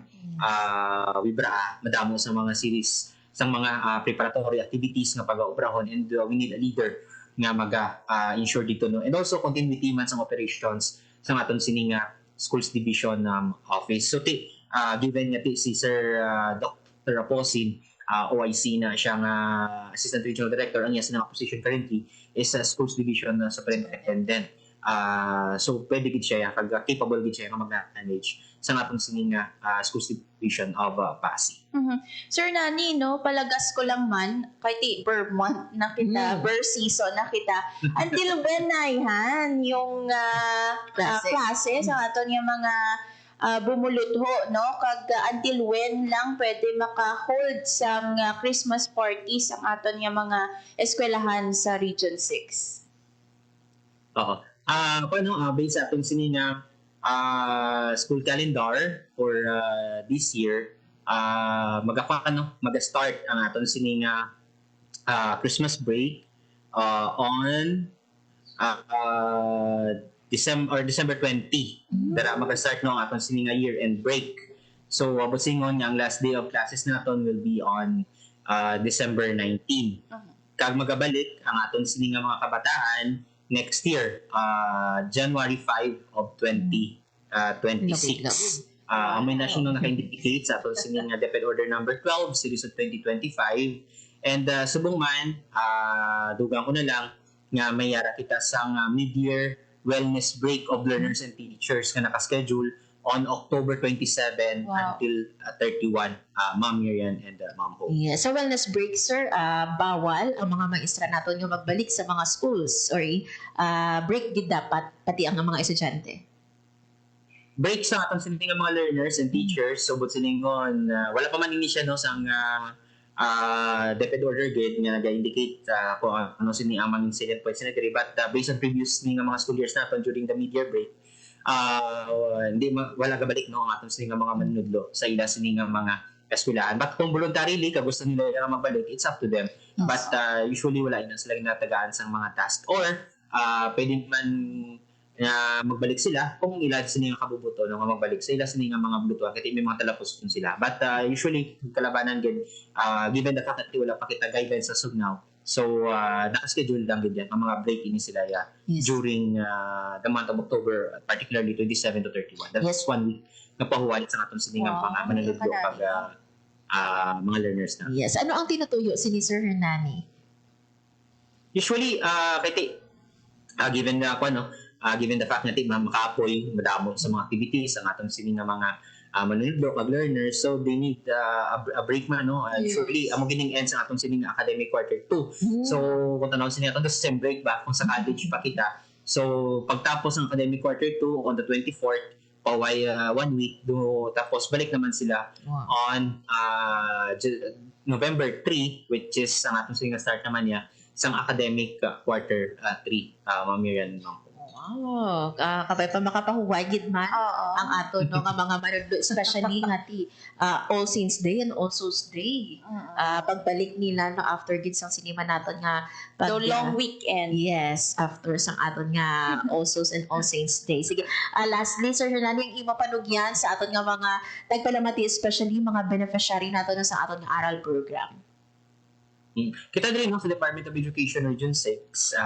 Wibra, madamo sa mga series sang mga preparatory activities nga pag-operahon, and we need a leader nga mag-ensure dito no, and also continuity man sa operations sa aton sini nga schools division office. So given nga si Sir Dr. Raposin, OIC na siyang Assistant Regional Director, ang iya sa position currently is Schools Division Superintendent. So pwede gid siya capable gid siya nga mag-manage sa atong sining Schools Division of Pasig. Sir Nani, no, palagas ko lang man, kahit per month na kita, per season na kita, until when na yung klase sa aton yung mga bumulutho, no? Kag until when lang pwede maka-hold sang Christmas parties ang aton nga mga eskwelahan sa Region 6. Oo. Based sa aton sini nga school calendar for this year, mag-start ang aton sini nga Christmas break on December 20. Dara mag-start no atong sini nga year-end break. So busingon nga ang last day of classes naton will be on December 19. Kag magabalik ang aton sini nga mga kabataan next year, January 5 of 2026. May national naka-indicate sa aton sini nga DepEd Order number 12 series of 2025. And subong man, dugang ko na lang nga may yara kita sang mid-year wellness break of learners and teachers nga naka-schedule on October 27 until 31, Ma'am Miriam and Ma'am Hope. Yeah, sa wellness break, sir, bawal ang mga maestra naton yung magbalik sa mga schools or break gid dapat pati ang mga estudyante. Break sa atong sining mga learners and teachers, so but siningon wala pa man ini siya no sang DepEd Order gate nga nag-indicate kung ano sini ang mga incident points na but based on previous nga mga school years naton during the mid-year break, wala gabalik no ang atong sini nga mga manunodlo sa ila sini nga mga eskwelahan. But kung voluntarily ka gusto nila nga magbalik, it's up to them. Yes. But usually wala ina sila natagaan sang mga task or pwede man magbalik sila kung ilan sila nga kabubuto no nga magbalik sa ila sila nga mga blutuan kasi may mga talapos kun sila. But usually kalabanan gid given the fact that wala pa kita guidelines sa sugnaw, so naka-schedule lang gid yan ang mga break ini sila during the month of October, particularly 27 to 31. That's 1 week na pahuwalit sa aton sila nga mga manunodlo pag mga learners na. Yes, ano ang tinutuyo si Sir Hernani? Usually given the fact na makaapoy madamo sa mga activities ang atong sini nga mga manunod kag learners, so they need a break man, no? Surely amo gining end sa atong sining academic quarter 2. So kung tanaw sini atong sem break ba kung sa college pa kita. So pagtapos ng academic quarter 2 on the 24th, paway 1 week do, tapos balik naman sila on November 3, which is ang atong sining start naman niya sang academic quarter 3, Ma'am Miriam. Wow, kapay pa makapahuway gid man ang aton no nga mga manunod, especially nga ti All Saints Day and All Souls Day. Pagbalik nila no after gid sang sinima naton nga So long weekend. Yes, after sang aton nga All Souls and All Saints Day. Sige, lastly Sir Hernani, ang imo panugyan sa aton nga mga nagpalamati, especially mga beneficiary naton sa aton nga aral program. Kita din sa Department of Education Region 6,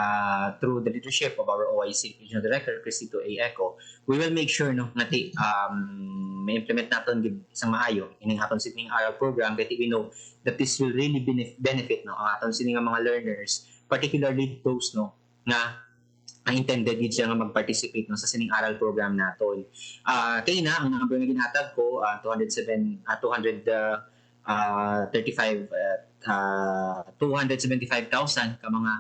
through the leadership of our OIC Regional Director, Cristito A. Eco, we will make sure na may implement natin isang maayo ining aton sining aral program, that we know that this will really benefit ang aton sining mga learners, particularly those na ang intended gid siya nga mag-participate sa sining aral program naton. Kay na ang number nga ginhatag ko 275,000 ka mga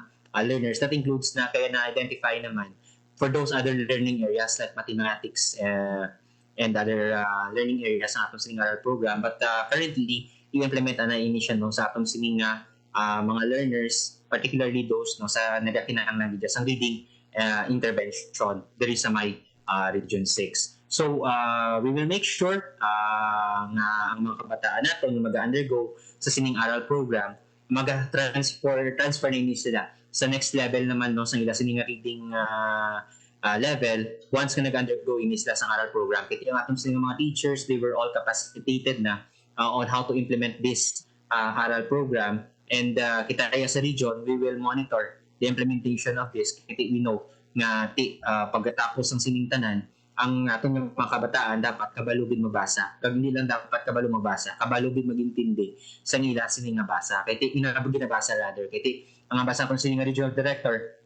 learners. That includes na kaya na-identify naman for those other learning areas like mathematics and other learning areas sa atong sining aral program. But currently, i-implement na ini siya sa atong sining mga learners, particularly those sa nagakinahanglan gid sa reading intervention diri sa may Region 6. So, we will make sure nga ang mga kabataan natin mag-undergo sa sining aral program, mag-transfer na sila sa next level naman sa ila sining reading level once nga nag-undergo sila sa aral program. Kaya yung atong sining mga teachers, they were all capacitated na on how to implement this aral program. And kita kaya sa region, we will monitor the implementation of this. Kaya we know nga pagkatapos ng sining tanan, ang atong mga kabataan dapat kabalubin mabasa. Kag hindi lang dapat kabalo mabasa, kabalubin magintindi sa nila sining nga basa. Kaya inabog ginabasa rather. Kaya ang basa ko sining regional director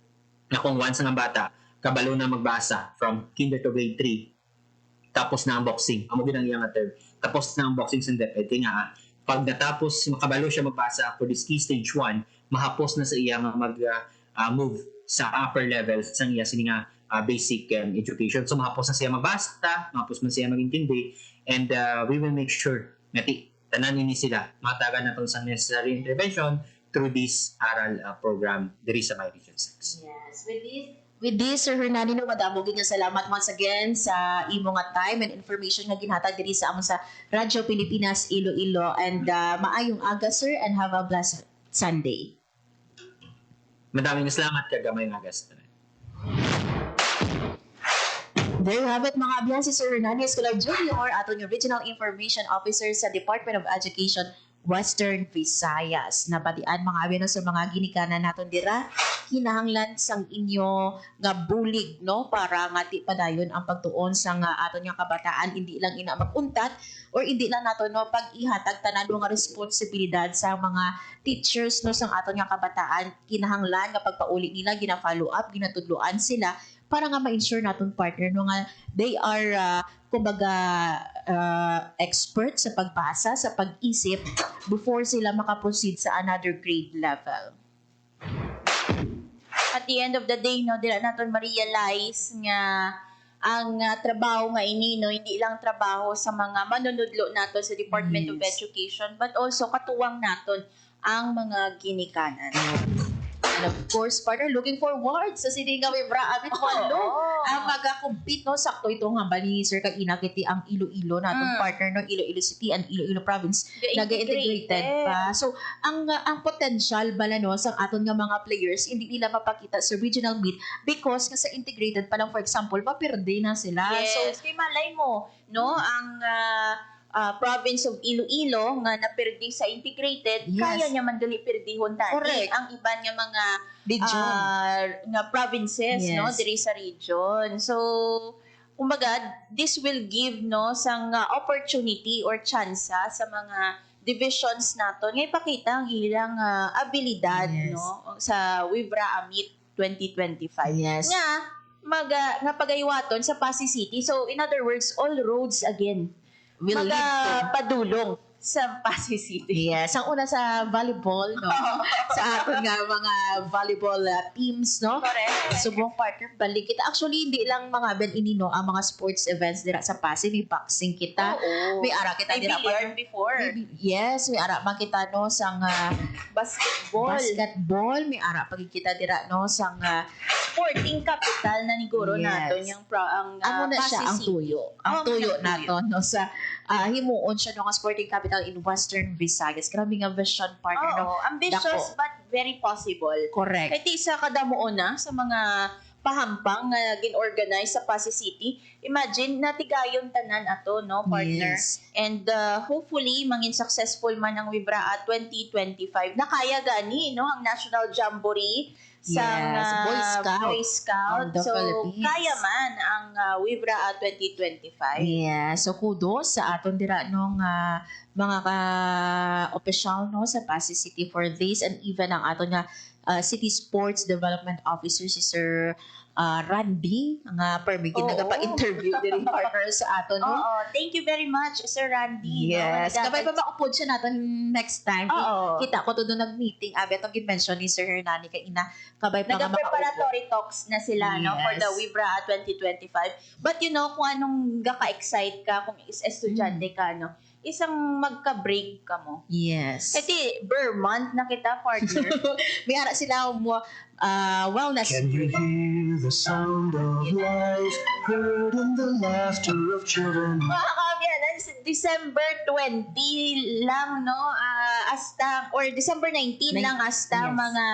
na kung once nga bata kabalo na magbasa from kinder to grade 3, tapos na ang boxing. Amo ginang iyang term. Tapos na ang boxing sa DepEd. Kaya nga pag natapos makabalo siya magbasa for this key stage 1, mahapos na sa iya nga mag-move sa upper level sa iya sining nga basic education. So mahapos na siya magbasa, mahapos na siya magintindi, and we will make sure na tanan ini sila matagan naton sa necessary intervention through this aral program diri sa my Region 6. Yes, with this Sir Hernani, madamo gid nga salamat once again sa imo nga time and information nga ginhatag diri sa amon sa Radyo Pilipinas Iloilo, and maayong aga sir, and have a blessed Sunday. Madaming salamat kag gamay nga guest. There you have it mga abyan, si Sir Hernani Escolar Jr., aton yung Regional Information Officer sa Department of Education Western Visayas. Napatian mga abyan sa mga ginikanan naton dira, kinahanglan sang inyo nga bulig para nga ti padayon ang pagtuon sa aton nga kabataan, hindi lang ina maguntat or hindi lang naton pag-ihatag tanan nga responsibilidad sa mga teachers sang aton nga kabataan. Kinahanglan nga pagpauli nila, gina-follow up, ginatudloan sila para nga ma-ensure naton partner nga they are kumbaga expert sa pagbasa, sa pag-isip before sila makaproceed sa another grade level. At the end of the day, dila naton ma-realize nga ang trabaho nga ini, hindi lang trabaho sa mga manunudlo naton sa Department of Education, but also katuwang naton ang mga ginikanan. And of course, partner, looking forward sa sininga Wibra Amit Walo. Ang mag-compete, sakto ito nga ba ni Sir Kagina kiti ang Iloilo natong partner, Iloilo City and Iloilo Province nag-integrated pa. So, ang potential bala sa aton nga mga players, hindi nila mapakita sa regional meet because nga sa integrated pa lang, for example, mapirde na sila. Yes, kay malay mo, ang province of Iloilo nga napirdi sa integrated, kaya niya man dali pirdihon tani ang iba nga mga nga provinces diri sa region. So kumbaga this will give sang opportunity or chance sa mga divisions naton nga ipakita ang ilang abilidad sa Wibra Amit 2025. Yes. Nga pagaywaton sa Pasig City. So in other words, all roads again will lead to padulong sa Pasig City. Yes, ang una sa volleyball, no? Sa aton nga mga volleyball teams, no? Correct. Subong partner, balik kita. Actually, hindi lang mga ben inino ang mga sports events dira sa Pasig, may boxing kita. Oo. May ara kita May dira billiard before. Yes, may ara man kita no sang basketball, may ara pag kita dira no sang Sporting capital na niguro Yes. naton yung ang ano na Pasig siya ang City. tuyo. Ang Oh, tuyo ang nato no sa himuon siya no nga sporting capital in Western Visayas. Grabe nga vision partner no. Oo, ambitious Dako. but very possible. Correct. Kahit isa kadamuon na sa mga pahampang nga gin-organize sa Pasig City. Imagine, natigayon tanan ato, no, partner? Yes. And hopefully, mangin successful man ang Wibra 2025. Nakaya gani, no, ang National Jamboree sa Yes, Boy Scout of the So, Philippines. kaya man ang Wibra 2025. Yeah, so kudos sa aton dira nung mga ka-opisyal no sa Pasig City for this, and even ang aton nga City Sports Development Officer si Sir Randy nga permigin Oo. nagapa-interview diri partner sa aton no. Oo, thank you very much, Sir Randy. Yes, no? kabay pa maupod siya natin next time. Oo. Kita ko to doon nag-meeting, abi atong gin-mention ni Sir Hernani kay ina kabay pa nga makaupo. Nag-preparatory talks na sila no for Yes. the Wibra 2025. But you know, kung anong gaka-excite ka, kung estudyante ka, no, isang magka-break ka mo. Yes. Kasi Vermont na kita, partner. May ara sila mo wellness. Can you hear the sound of life heard in the laughter of children? Mga kabyanan, December 20 lang, no? Hasta, or December 19 lang hasta Yes. mga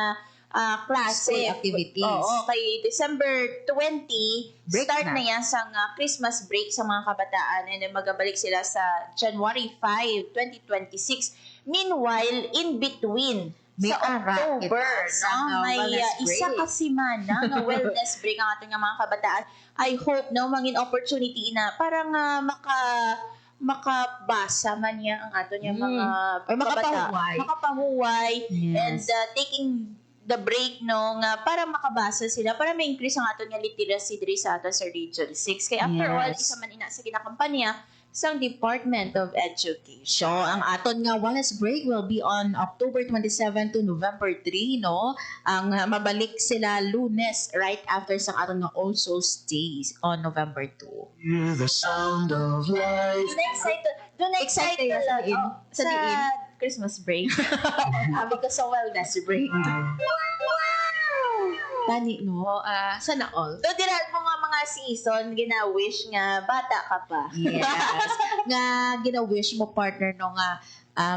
klase. School activities. Oo, kay December 20, Break start na. na yan sa Christmas break sa mga kabataan, and then magabalik sila sa January 5, 2026. Meanwhile, in between, May sa ara October, kita sa, no? May wellness isa break. ka semana nga wellness break ang ating mga kabataan. I hope no mangin opportunity na parang makabasa man niya ang ato niya mga Or makapahuway. makapahuway Yes. and taking the break no nga para makabasa sila para ma-increase ang ato nga literacy diri sa ato sa Region 6 kay after all Yes. isa man ina sa kinakampanya sa Department of Education. So, ang aton nga wellness break will be on October 27 to November 3, no? Ang mabalik sila Lunes right after sa aton nga All Souls Days on November 2. Hear the sound of life. Doon na excited Excited lang. sa diin. Sa Sa diin. Christmas break. Sabi ko sa wellness break. Tani, no? Sana all. So, dira mo nga mga season, gina-wish nga bata ka pa. Yes. Nga gina-wish mo partner no nga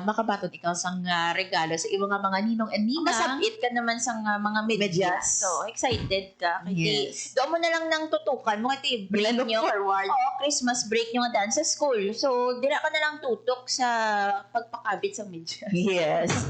makabaton ikaw sang regalo sa iyong mga ninong and ninang. Masabit ka naman sa mga medyas. So, excited ka. Kasi, Yes. doon mo na lang nang tutukan mo. Kasi, break Look nyo. forward. Oo, Christmas break nyo nga daan sa school. So, dira ka na lang tutok sa pagpakabit sa medyas. Yes.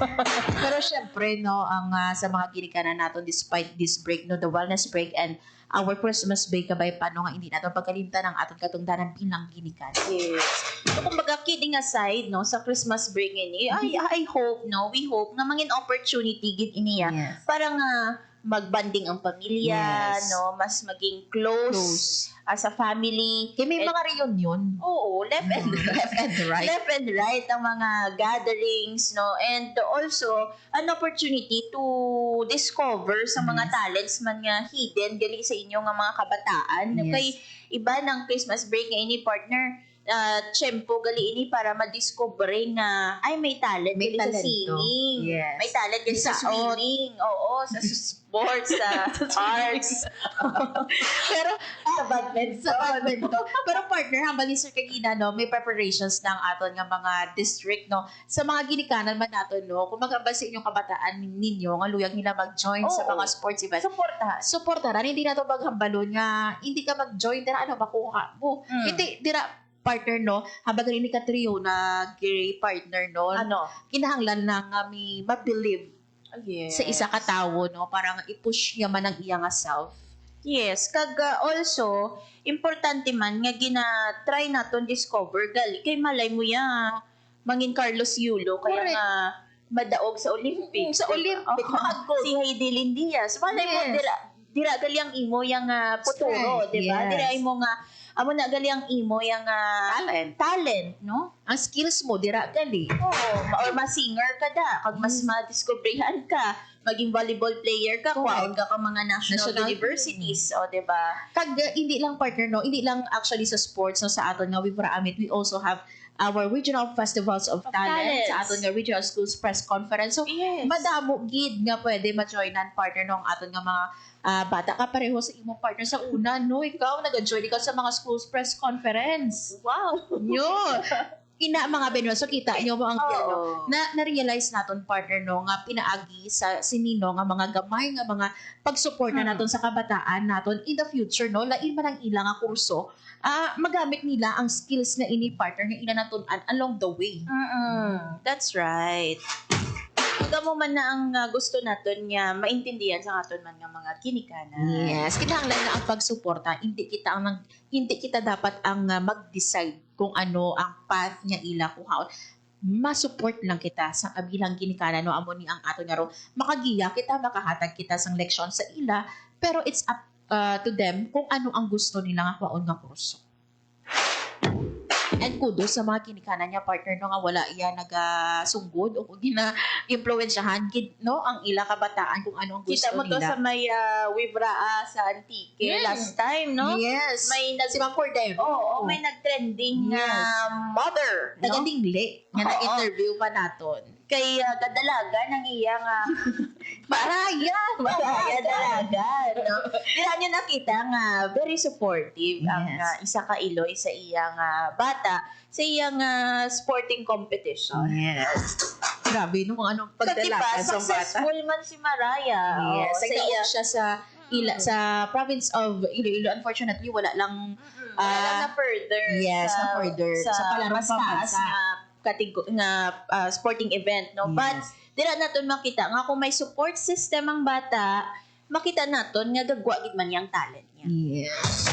Pero syempre, no, ang sa mga ginikanan natin despite this break, no, the wellness break and our Christmas break kabay paano nga hindi natin pagkalimtan ang aton katungdanan bilang ginikan. Yes. So, kumbaga, kidding aside, no, sa Christmas break ini, I hope, no, we hope na mangin opportunity gid iniya Yes. para nga magbanding ang pamilya, Yes. no, mas maging close as a family. Kaya may mga reunion. Oo, left and Left and right. left and right ang mga gatherings, no, and also an opportunity to discover sa mga talents man nga hidden gali sa inyo nga mga kabataan. Yes. Kay iba ng Christmas break nga ini partner, tiyempo gali ini para ma-discover nga ay may talent May gali sa talento. singing. Yes. May talent gali sa Isaot. swimming. Oo, sa sports, sa arts. Pero sa badminton. sa badminton. Pero partner, hambal ni Sir Kagina, no, may preparations ng aton nga mga district, no, sa mga ginikanan man natin, no, kung magkabal sa inyong kabataan ninyo, nga luyag nila mag-join sa Oo. mga sports events. Suportahan. Supportaran, hindi na to maghambalon nga, hindi ka mag-join, dira ano, makuha mo. Hindi, dira, partner, no, habang rin ka trio na gay partner, no, Ano? kinahanglan na nga may mabilib Yes. sa isa ka tawo, no, parang i-push niya man ang iyang self. Yes, kag also importante man nga gina-try naton discover gali kay malay mo ya mangin Carlos Yulo kaya Correct. nga madaog sa Olympics. Sa Olympic, Oo. makagold. Si Heidi Diaz. Malay mo Yes. dira gali ang imo yang futuro, Strength, di ba? yes. Dira imo nga amo na gali ang imo yung talent, no? Ang skills mo, dira gali. Oo, or ma-singer ka da, kag mas ma-discoveryhan ka, maging volleyball player ka, kuwaon ka mga national universities, o diba? Kag hindi lang partner, no? Hindi lang actually sa sports, no? Sa aton nga Wibra Amit, we also have our regional festivals of talent sa aton nga regional schools press conference. So, madamo gid nga pwede ma-joinan partner no ang aton nga mga bata ka pareho sa imong partner sa una, no? Ikaw, nag-join ka sa mga schools press conference. Wow! Yun! Mga Benyo, so kita nyo mo ang na-realize naton partner no nga pinaagi sa sinino nga mga gamay nga mga pagsuporta naton sa kabataan naton in the future no lain man ang ilang nga kurso magamit nila ang skills nga ini partner nga ila naton along the way. That's right. Kamo man na ang gusto naton nga maintindihan sa aton man nga mga ginikanan. Yes, kinahanglan na ang pagsuporta. Hindi kita dapat ang mag-decide kung ano ang path niya ila kung how. Ma-support lang kita sa kabilang ginikanan no amo ni ang ato nga ro. Makagiya kita, makahatag kita sang leksyon sa ila, pero it's up to them kung ano ang gusto nila nga kwaon nga kurso. And kudos sa mga kinikanan niya partner no nga wala iya nagasunggod o gina-influensyahan no ang ila kabataan kung ano ang gusto kita mo nila. To sa may Wibraa sa Antique last time no. Yes. May si Ma'am Cordero. May nagtrending mother no? Taga-dingli nga na-interview pa naton. Kay kadalaga ng iyang Maraya dalaga no. Dira niyo nakita nga very supportive ang isa ka Iloy sa iyang bata sa iyang sporting competition. Yes. Grabe no kung anong pagdalaga sa bata. Successful man si Maraya. Yes. Sa siya sa province of Iloilo. Unfortunately, wala lang na further. Yes, na further. Sa palarong pambansa. Sporting event, no? Yes. But, dira natin makita nga kung may support system ang bata, makita natin nga gagwa gid man yang talent niya. Yes.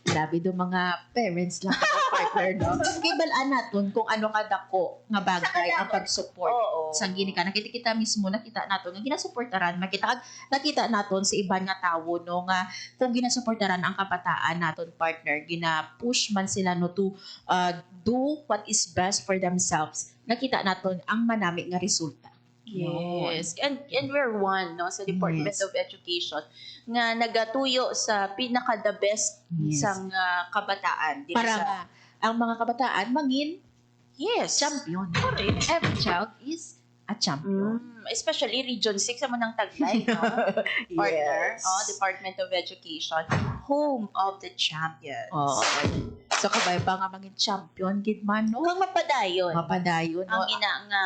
Grabe do mga parents lang ang partner, no? Kibalaan natin kung ano kadako nga bagay ang pag-support sa ginikanan. Kita mismo nakita natin nga ginasuportaran, nakita natin sa ibang nga tawo no nga kung ginasuportaran ang kabataan natin partner, gina-push man sila no to do what is best for themselves. Nakita natin ang manami nga resulta. Yes. And we're one no sa Department of Education nga nagatuyo sa pinaka the best sang kabataan para ang mga kabataan maging champion. Correct. Every child is a champion. Especially Region 6 mo nang Taglay, no? Partner, Department of Education, home of the champions. So kabay pa nga maging champion gid man no. Kung mapadayon. No. Ang ina nga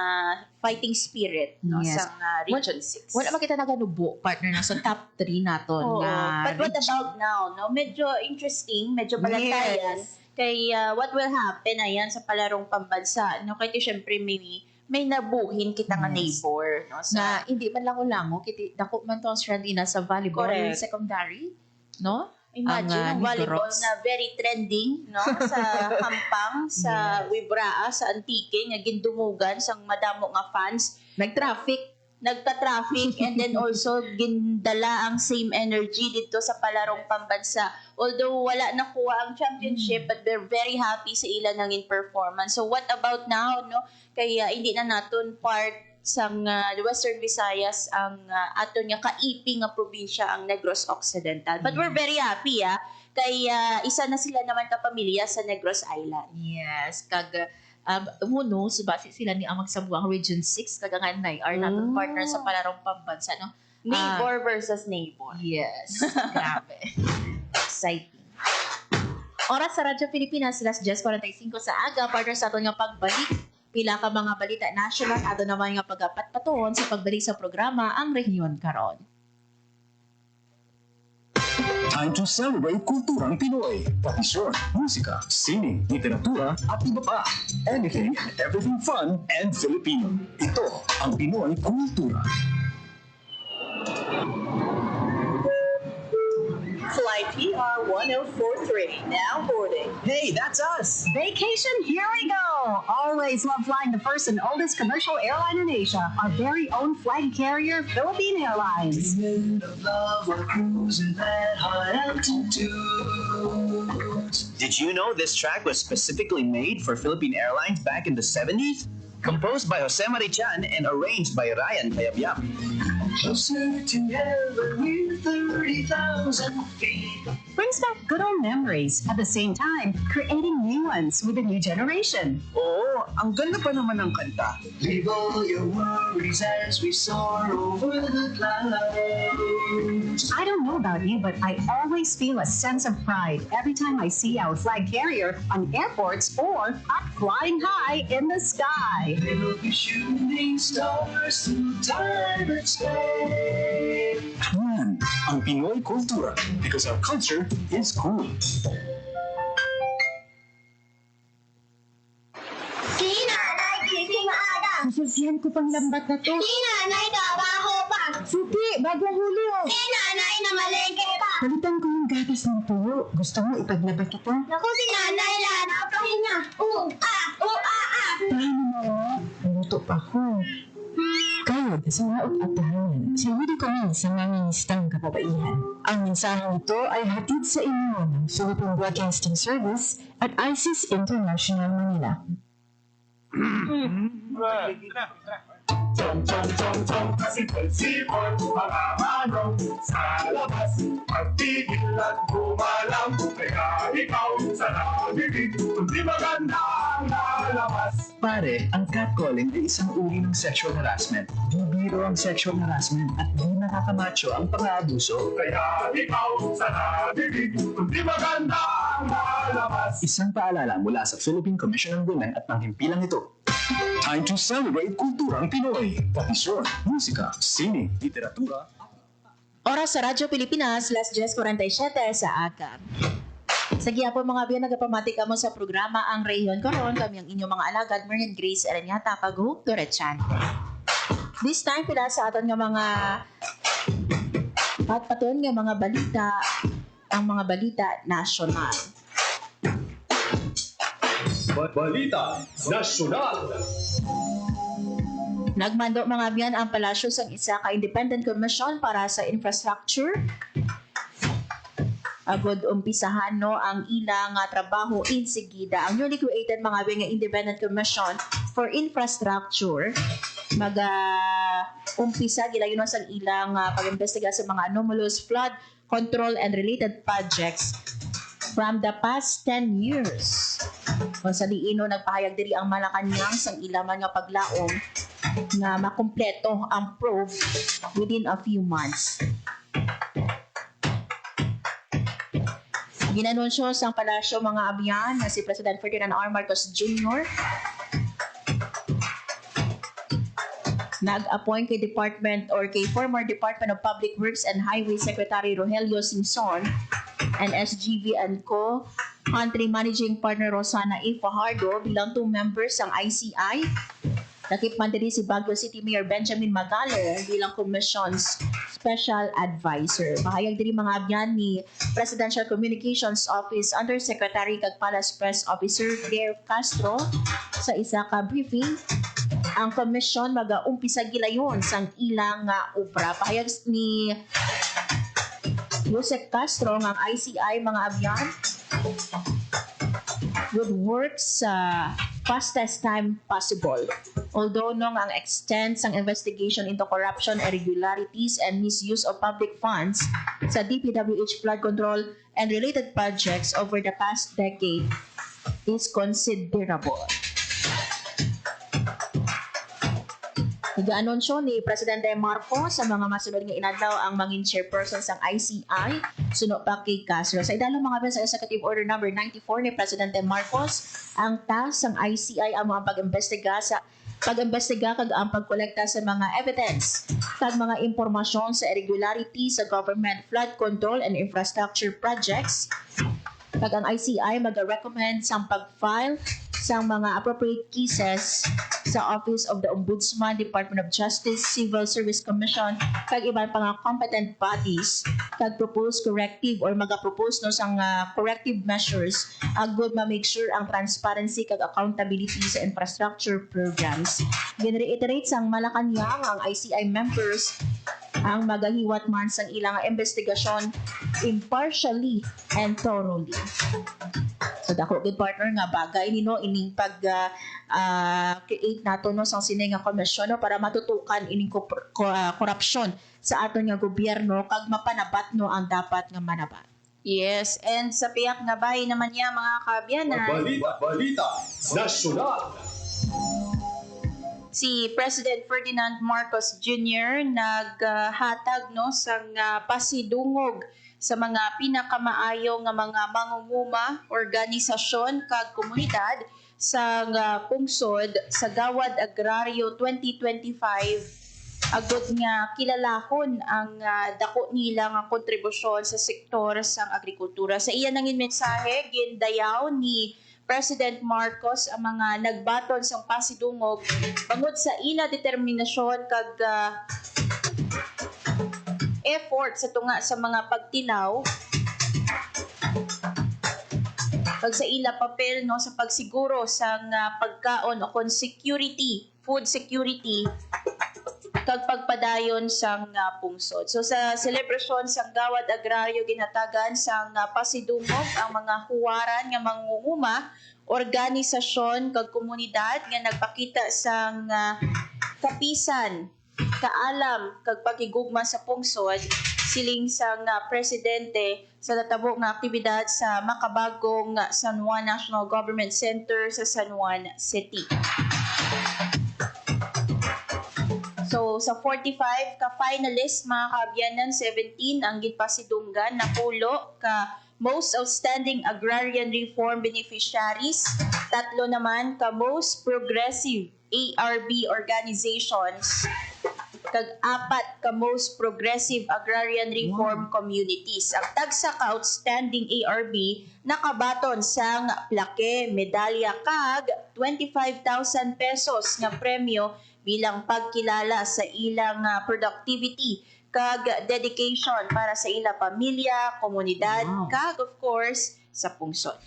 fighting spirit no sa Region 6. Wala makita naganubo partner na sa top 3 naton nga. But what about now, no? Medyo interesting, medyo balantayan. Kay what will happen ayan sa palarong pambansa, no? Kay syempre may nabuhin kita nga neighbor, no? Na hindi man lango-lango kiti dako man to strand ina sa volleyball secondary, no? Imagine ang volleyball na very trending no sa Hampang, sa Wibraa, sa Antique nga gindumugan sang madamo nga fans, nagta-traffic and then also gindala ang same energy dito sa palarong pambansa. Although wala nakuha ang championship but they're very happy sa ilang nangin performance. So what about now no? Kaya hindi na naton part sang Western Visayas ang aton nga kaipi nga probinsya ang Negros Occidental. But we're very happy kaya isa na sila naman ka pamilya sa Negros Island. Yes, kag muno subasi sila ni ang magsabuang Region 6 kaganganay are naton partner sa palarong pambansa no. Neighbor versus neighbor. Yes. Grabe. Exciting. Oras sa Radyo Pilipinas, alas 10:45 sa aga, partner sa aton nga pagbalik. Pila ka mga balita national, ato naman nga pagapat-paton sa pagbalik sa programa ang Rehiyon Karon. Time to celebrate kulturang Pinoy. Tradisyon, musika, sining, literatura, at iba pa. Anything and everything fun and Filipino. Ito ang Pinoy Kultura. Flight PR 1043, now boarding. Hey, that's us. Vacation, here we go. Always love flying the first and oldest commercial airline in Asia, our very own flag carrier, Philippine Airlines. Of love, we're cruising at high altitude. Did you know this track was specifically made for Philippine Airlines back in the 70s? Composed by Jose Marichan and arranged by Ryan Cayabyab. Closer to heaven with 30,000 feet. Brings back good old memories at the same time creating new ones with the new generation. Oo, ang ganda pa naman ng kanta. Leave all your worries as we soar over the clouds. I don't know about you, but I always feel a sense of pride every time I see our flag carrier on airports or up flying high in the sky. We'll be shooting stars through time and space. Yan, ang Pinoy kultura. Because our culture is cool. Si Nanay gising aga. Sasasiyan ko pang lambat na to. Si Nanay trabaho pa. Suki, bagong huli oh. Si Nanay namalengke pa. Palitan ko yung gatas ng tuyo. Gusto mo ipaglaban kita? Naku, si Nanay lana pa niya. Paano mo? Luto pa ko. Kayod sa mga utahan. Siguro kami sa nanginistang kababaihan. Ang mensaheng ito ay hatid sa inyo ng Philippine Broadcasting Service at ISIS International Manila. Tong, kasipon-sipon, mga manong sa labas. Pagtigil at bumalang, kaya ikaw sa nabibig, kundi maganda ang lalabas. Pare, ang catcalling ay isang uri ng sexual harassment. Di biro ang sexual harassment at di nakakamacho ang pang-aabuso. Kaya ikaw sa nabibig, kundi maganda ang lalabas. Isang paalala mula sa Philippine Commission on Women at ng himpilang ito. Time to celebrate kulturang Pinoy. Tradisyon, musika, sine, literatura. Oras sa Radyo Pilipinas, Las 10:47 sa aga. Sa giya po mga biyan, nagapamati ka mo sa programa Ang Rehiyon Karon. Kami ang inyong mga alagad, Marian Grace Aranyata, Pag-Hook, Turechan. This time, pila sa aton nga mga patpaton nga mga balita, ang mga balita national. Balita Nasyonal. Nagmando mga biyan ang palasyo sa isa ka Independent Commission para sa Infrastructure. Agod umpisahan no ang ilang trabaho insigida. Ang newly created mga biyan nga Independent Commission for Infrastructure umpisa gila yun sa ilang pag-imbestiga sa mga anomalous flood control and related projects from the past 10 years. Kung sa diino, nagpahayag diri ang Malacanang sang ilaman nga paglaom na makumpleto ang probe within a few months. Ginanunsyo sang palasyo mga abyan na si President Ferdinand R. Marcos Jr. Nag-appoint kay former Department of Public Works and Highway Secretary Rogelio Singson and SGV & Co. Country Managing Partner Rosana A. Fajardo bilang 2 members ng ICI. Nakipman din si Baguio City Mayor Benjamin Magalo bilang Commission's Special Advisor. Mahayag din mga abyan ni Presidential Communications Office Undersecretary kag Palace Press Officer Claire Castro sa isa ka briefing. Ang komisyon mag-umpisa gilayon sang ilang obra. Pahayag ni Joseph Castro ng ICI mga abyan would work sa fastest time possible. Although ang extent sang investigation into corruption, irregularities, and misuse of public funds sa DPWH flood control and related projects over the past decade is considerable. Nag-anunsyo ni Presidente Marcos sa mga masunod nga inadlaw ang mangin chairperson sang ICI suno pa kay Castro. Sa idalong mga sa Executive Order number 94 ni Presidente Marcos, ang task sang ICI ang mga pag-imbestiga kag ang pagkolekta sa mga evidence kag mga impormasyon sa irregularity sa government flood control and infrastructure projects. Kag ang ICI mag-recommend sang pag-file sang mga appropriate cases sa Office of the Ombudsman, Department of Justice, Civil Service Commission, kag iban pa nga competent bodies kag propose corrective or maga-propose no sang corrective measures agud ma-make sure ang transparency kag accountability sa infrastructure programs. Gin-reiterate sang Malacanang ang ICI members ang magahiwat man sang ilang investigasyon impartially and thoroughly. So dako gid partner nga bagay nino ining pag create nato no sang sini nga komisyon no, para matutukan ining korupsyon sa aton nga gobyerno kag mapanabat no ang dapat nga manabat. Yes, and sa piyak nga bahay naman niya mga kaabyanan. Balita Nasyonal. Si President Ferdinand Marcos Jr. naghatag no sang pasidungog sa mga pinakamaayo nga mga mangunguma, organisasyon kag komunidad sa pungsod sa Gawad Agraryo 2025 agud nga kilalahon ang dako nila nga kontribusyon sa sektor sang agrikultura. Sa iya nangin mensahe gindayaw ni President Marcos ang mga nagbaton sang pasidungog bangod sa ila determinasyon kag effort sa tunga sa mga pagtilaw pag sa ila papel no sa pagsiguro sa pagkaon o security, food security kag pagpadayon sang pungsod. So sa selebrasyon sang Gawad Agraryo ginhatagan sang pasidungog ang mga huwaran nga mangunguma, organisasyon kag komunidad nga nagpakita sang kapisan, kaalam kag pakigugma sa pungsod siling sang presidente sa natabo nga aktibidad sa makabagong San Juan National Government Center sa San Juan City. So sa 45 ka finalist mga kaabyanan, 17 ang ginpasidunggan na pulo ka Most Outstanding Agrarian Reform Beneficiaries, 3 naman ka Most Progressive ARB Organizations, kag 4 ka Most Progressive Agrarian Reform Communities. Ang tagsa ka Outstanding ARB nakabaton sang plake, medalya kag 25,000 pesos nga premyo bilang pagkilala sa ilang productivity kag dedication para sa ilang pamilya, komunidad, kag of course sa pungsod.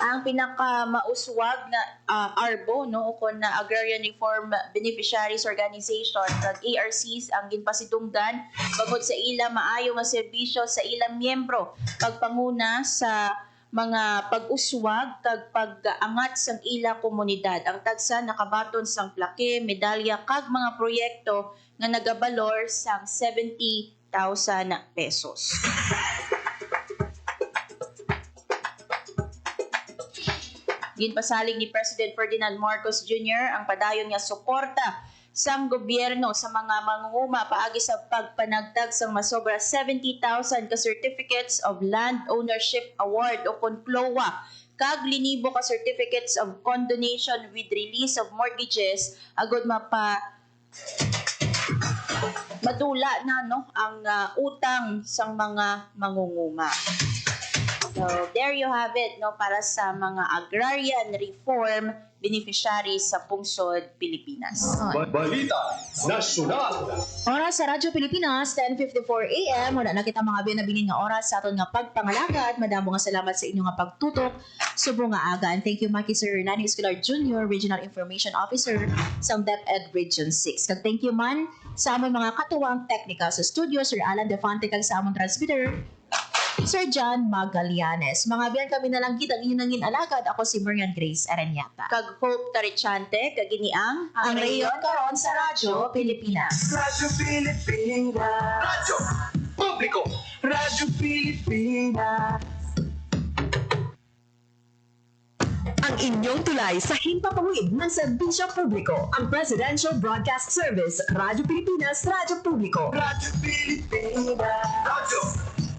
Ang pinakamauswag na ARBO no o na Agrarian Reform Beneficiaries Organization kag ARCs ang ginpasidunggan bangod sa ilang maayo nga serbisyo sa ilang miyembro, pagpanguna sa mga pag-uswag kag pag-angat sang ila komunidad. Ang tagsa nakabaton sang plake, medalya kag mga proyekto nga nagabalor sang 70,000 pesos. Ginpasalig ni President Ferdinand Marcos Jr. ang padayon nga suporta sang gobyerno sa mga mangunguma paagi sa pagpanagtag sang masobra 70,000 ka Certificates of Land Ownership Award o CONFLOA kag linibo ka Certificates of Condonation with Release of Mortgages agud madula na no ang utang sang mga mangunguma. So there you have it no para sa mga agrarian reform beneficiaries sa pungsod Pilipinas. Balita Nasyonal. Oras sa Radyo Pilipinas, 10:54 AM. Wala na kita mga binabilin nga oras sa aton nga pagpangalaga at madamo nga salamat sa inyong nga pagtutok. Subo nga aga. And thank you Maki Sir Hernani Escolar Jr., Regional Information Officer sa DepEd Region 6. Kag thank you man sa among mga katuwang teknika sa studio, Sir Alan Defante kag sa among transmitter, Sir John Magallanes. Mga biyan kami na lang kita ang inyong nangin alagad. Ako si Marian Grace Aranyata. Kag Hope Tarichante, kag iniang ang rayon karon sa Radyo Pilipinas. Radyo Pilipinas. Radyo Publiko. Radyo Pilipinas. Ang inyong tulay sa himpapawid ng serbisyo publiko. Ang Presidential Broadcast Service, Radyo Pilipinas, Radyo Publiko. Radyo Pilipinas. Radyo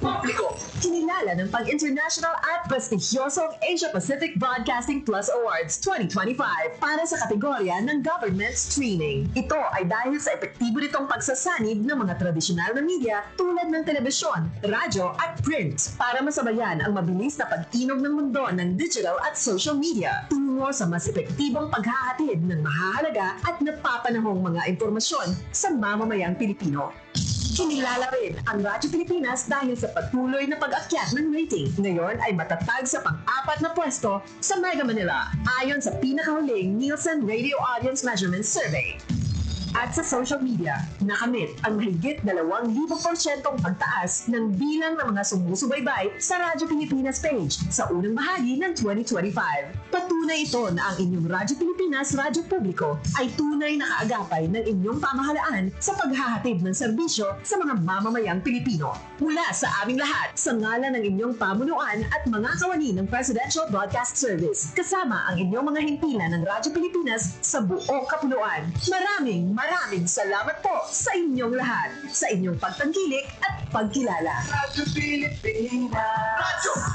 Publiko. Kinilala ng pag-international at prestigyosong Asia-Pacific Broadcasting Plus Awards 2025 para sa kategorya ng Government Streaming. Ito ay dahil sa epektibo nitong pagsasanib ng mga tradisyonal na media tulad ng telebisyon, radyo at print para masabayan ang mabilis na pag-inog ng mundo ng digital at social media tungo sa mas epektibong paghahatid ng mahahalaga at napapanahong mga impormasyon sa mamamayang Pilipino. Kinilala rin ang Radyo Pilipinas dahil sa patuloy na pag-akyat ng rating. Ngayon ay matatag sa pang-4 na pwesto sa Mega Manila ayon sa pinakahuling Nielsen Radio Audience Measurement Survey. At sa social media, nakamit ang mahigit 2,000% pagtaas ng bilang ng mga sumusubaybay sa Radyo Pilipinas page sa unang bahagi ng 2025. Patunay ito na ang inyong Radyo Pilipinas Radyo Publiko ay tunay na kaagapay ng inyong pamahalaan sa paghahatid ng serbisyo sa mga mamamayang Pilipino. Mula sa aming lahat, sa ngalan ng inyong pamunuan at mga kawani ng Presidential Broadcast Service, kasama ang inyong mga himpilan ng Radyo Pilipinas sa buong kapuluan. Maraming salamat po sa inyong lahat, sa inyong pagtangkilik at pagkilala. Radyo Pilipinas. Radyo